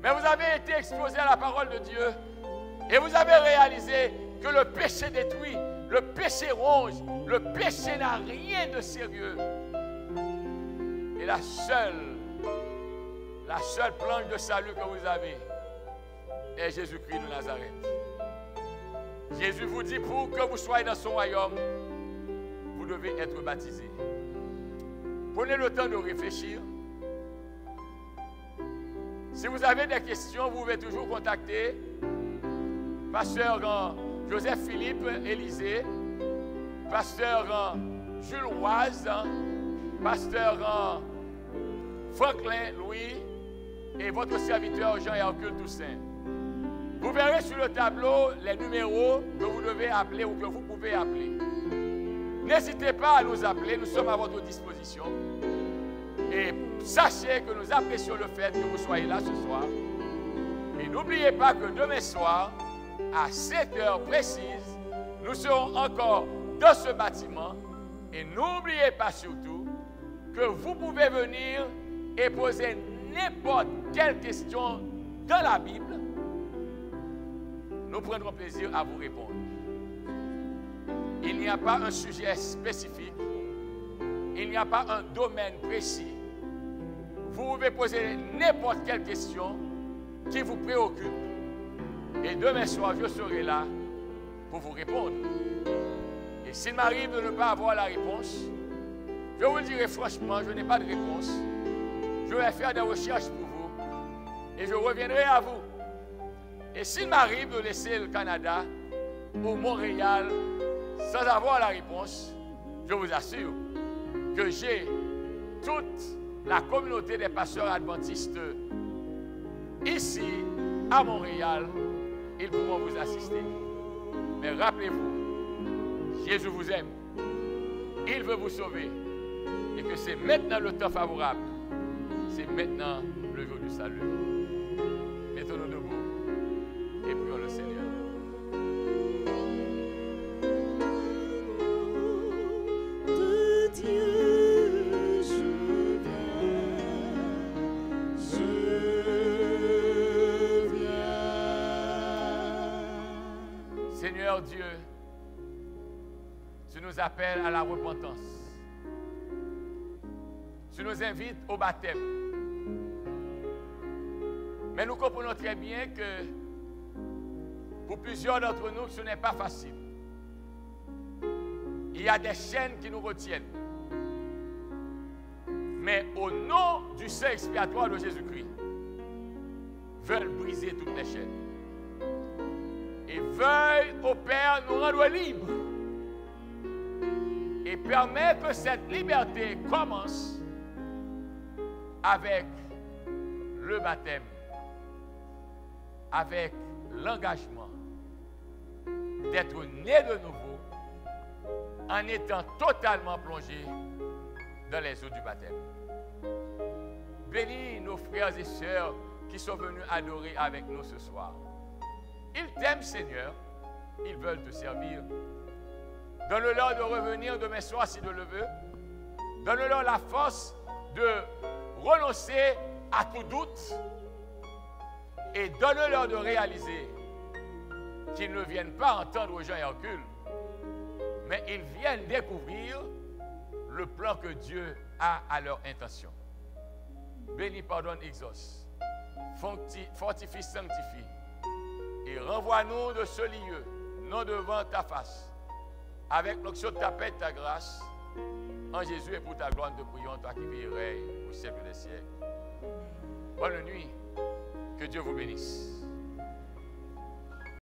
Mais vous avez été exposé à la parole de Dieu et vous avez réalisé que le péché détruit, le péché ronge, le péché n'a rien de sérieux. Et la seule planche de salut que vous avez est Jésus-Christ de Nazareth. Jésus vous dit, pour que vous soyez dans son royaume, vous devez être baptisé. Prenez le temps de réfléchir. Si vous avez des questions, vous pouvez toujours contacter pasteur Joseph Philippe Élisée, pasteur Jules Roise, pasteur Franklin Louis et votre serviteur Jean Hercule Toussaint. Vous verrez sur le tableau les numéros que vous devez appeler ou que vous pouvez appeler. N'hésitez pas à nous appeler, nous sommes à votre disposition. Et sachez que nous apprécions le fait que vous soyez là ce soir. Et n'oubliez pas que demain soir, à 7 heures précises, nous serons encore dans ce bâtiment. Et n'oubliez pas surtout que vous pouvez venir et poser n'importe quelle question dans la Bible. Nous prendrons plaisir à vous répondre. Il n'y a pas un sujet spécifique. Il n'y a pas un domaine précis. Vous pouvez poser n'importe quelle question qui vous préoccupe. Et demain soir, je serai là pour vous répondre. Et s'il m'arrive de ne pas avoir la réponse, je vous le dirai franchement, je n'ai pas de réponse. Je vais faire des recherches pour vous et je reviendrai à vous. Et s'il m'arrive de laisser le Canada ou Montréal sans avoir la réponse, je vous assure que j'ai toute la communauté des pasteurs adventistes ici à Montréal. Ils pourront vous assister. Mais rappelez-vous, Jésus vous aime. Il veut vous sauver. Et que c'est maintenant le temps favorable. C'est maintenant le jour du salut. Mettons-nous debout et prions le Seigneur. De Dieu, je viens. Seigneur Dieu, tu nous appelles à la repentance. Tu nous invites au baptême. Mais nous comprenons très bien que pour plusieurs d'entre nous, ce n'est pas facile. Il y a des chaînes qui nous retiennent. Mais au nom du sang expiatoire de Jésus-Christ, veulent briser toutes les chaînes. Et veuille, au Père, nous rendre libres. Et permet que cette liberté commence avec le baptême, avec l'engagement d'être né de nouveau en étant totalement plongé dans les eaux du baptême. Bénis nos frères et sœurs qui sont venus adorer avec nous ce soir. Ils t'aiment, Seigneur, ils veulent te servir. Donne-leur de revenir demain soir si Dieu le veut. Donne-leur la force de renoncer à tout doute et donne-leur de réaliser qu'ils ne viennent pas entendre Jean et Hercule, mais ils viennent découvrir le plan que Dieu a à leur intention. Bénis, pardonne, exauce, fortifie, sanctifie et renvoie-nous de ce lieu, non devant ta face, avec l'onction de ta paix et de ta grâce. En Jésus et pour ta gloire, nous te prions, toi qui vis et règnes au siècle des siècles. Bonne nuit. Que Dieu vous bénisse.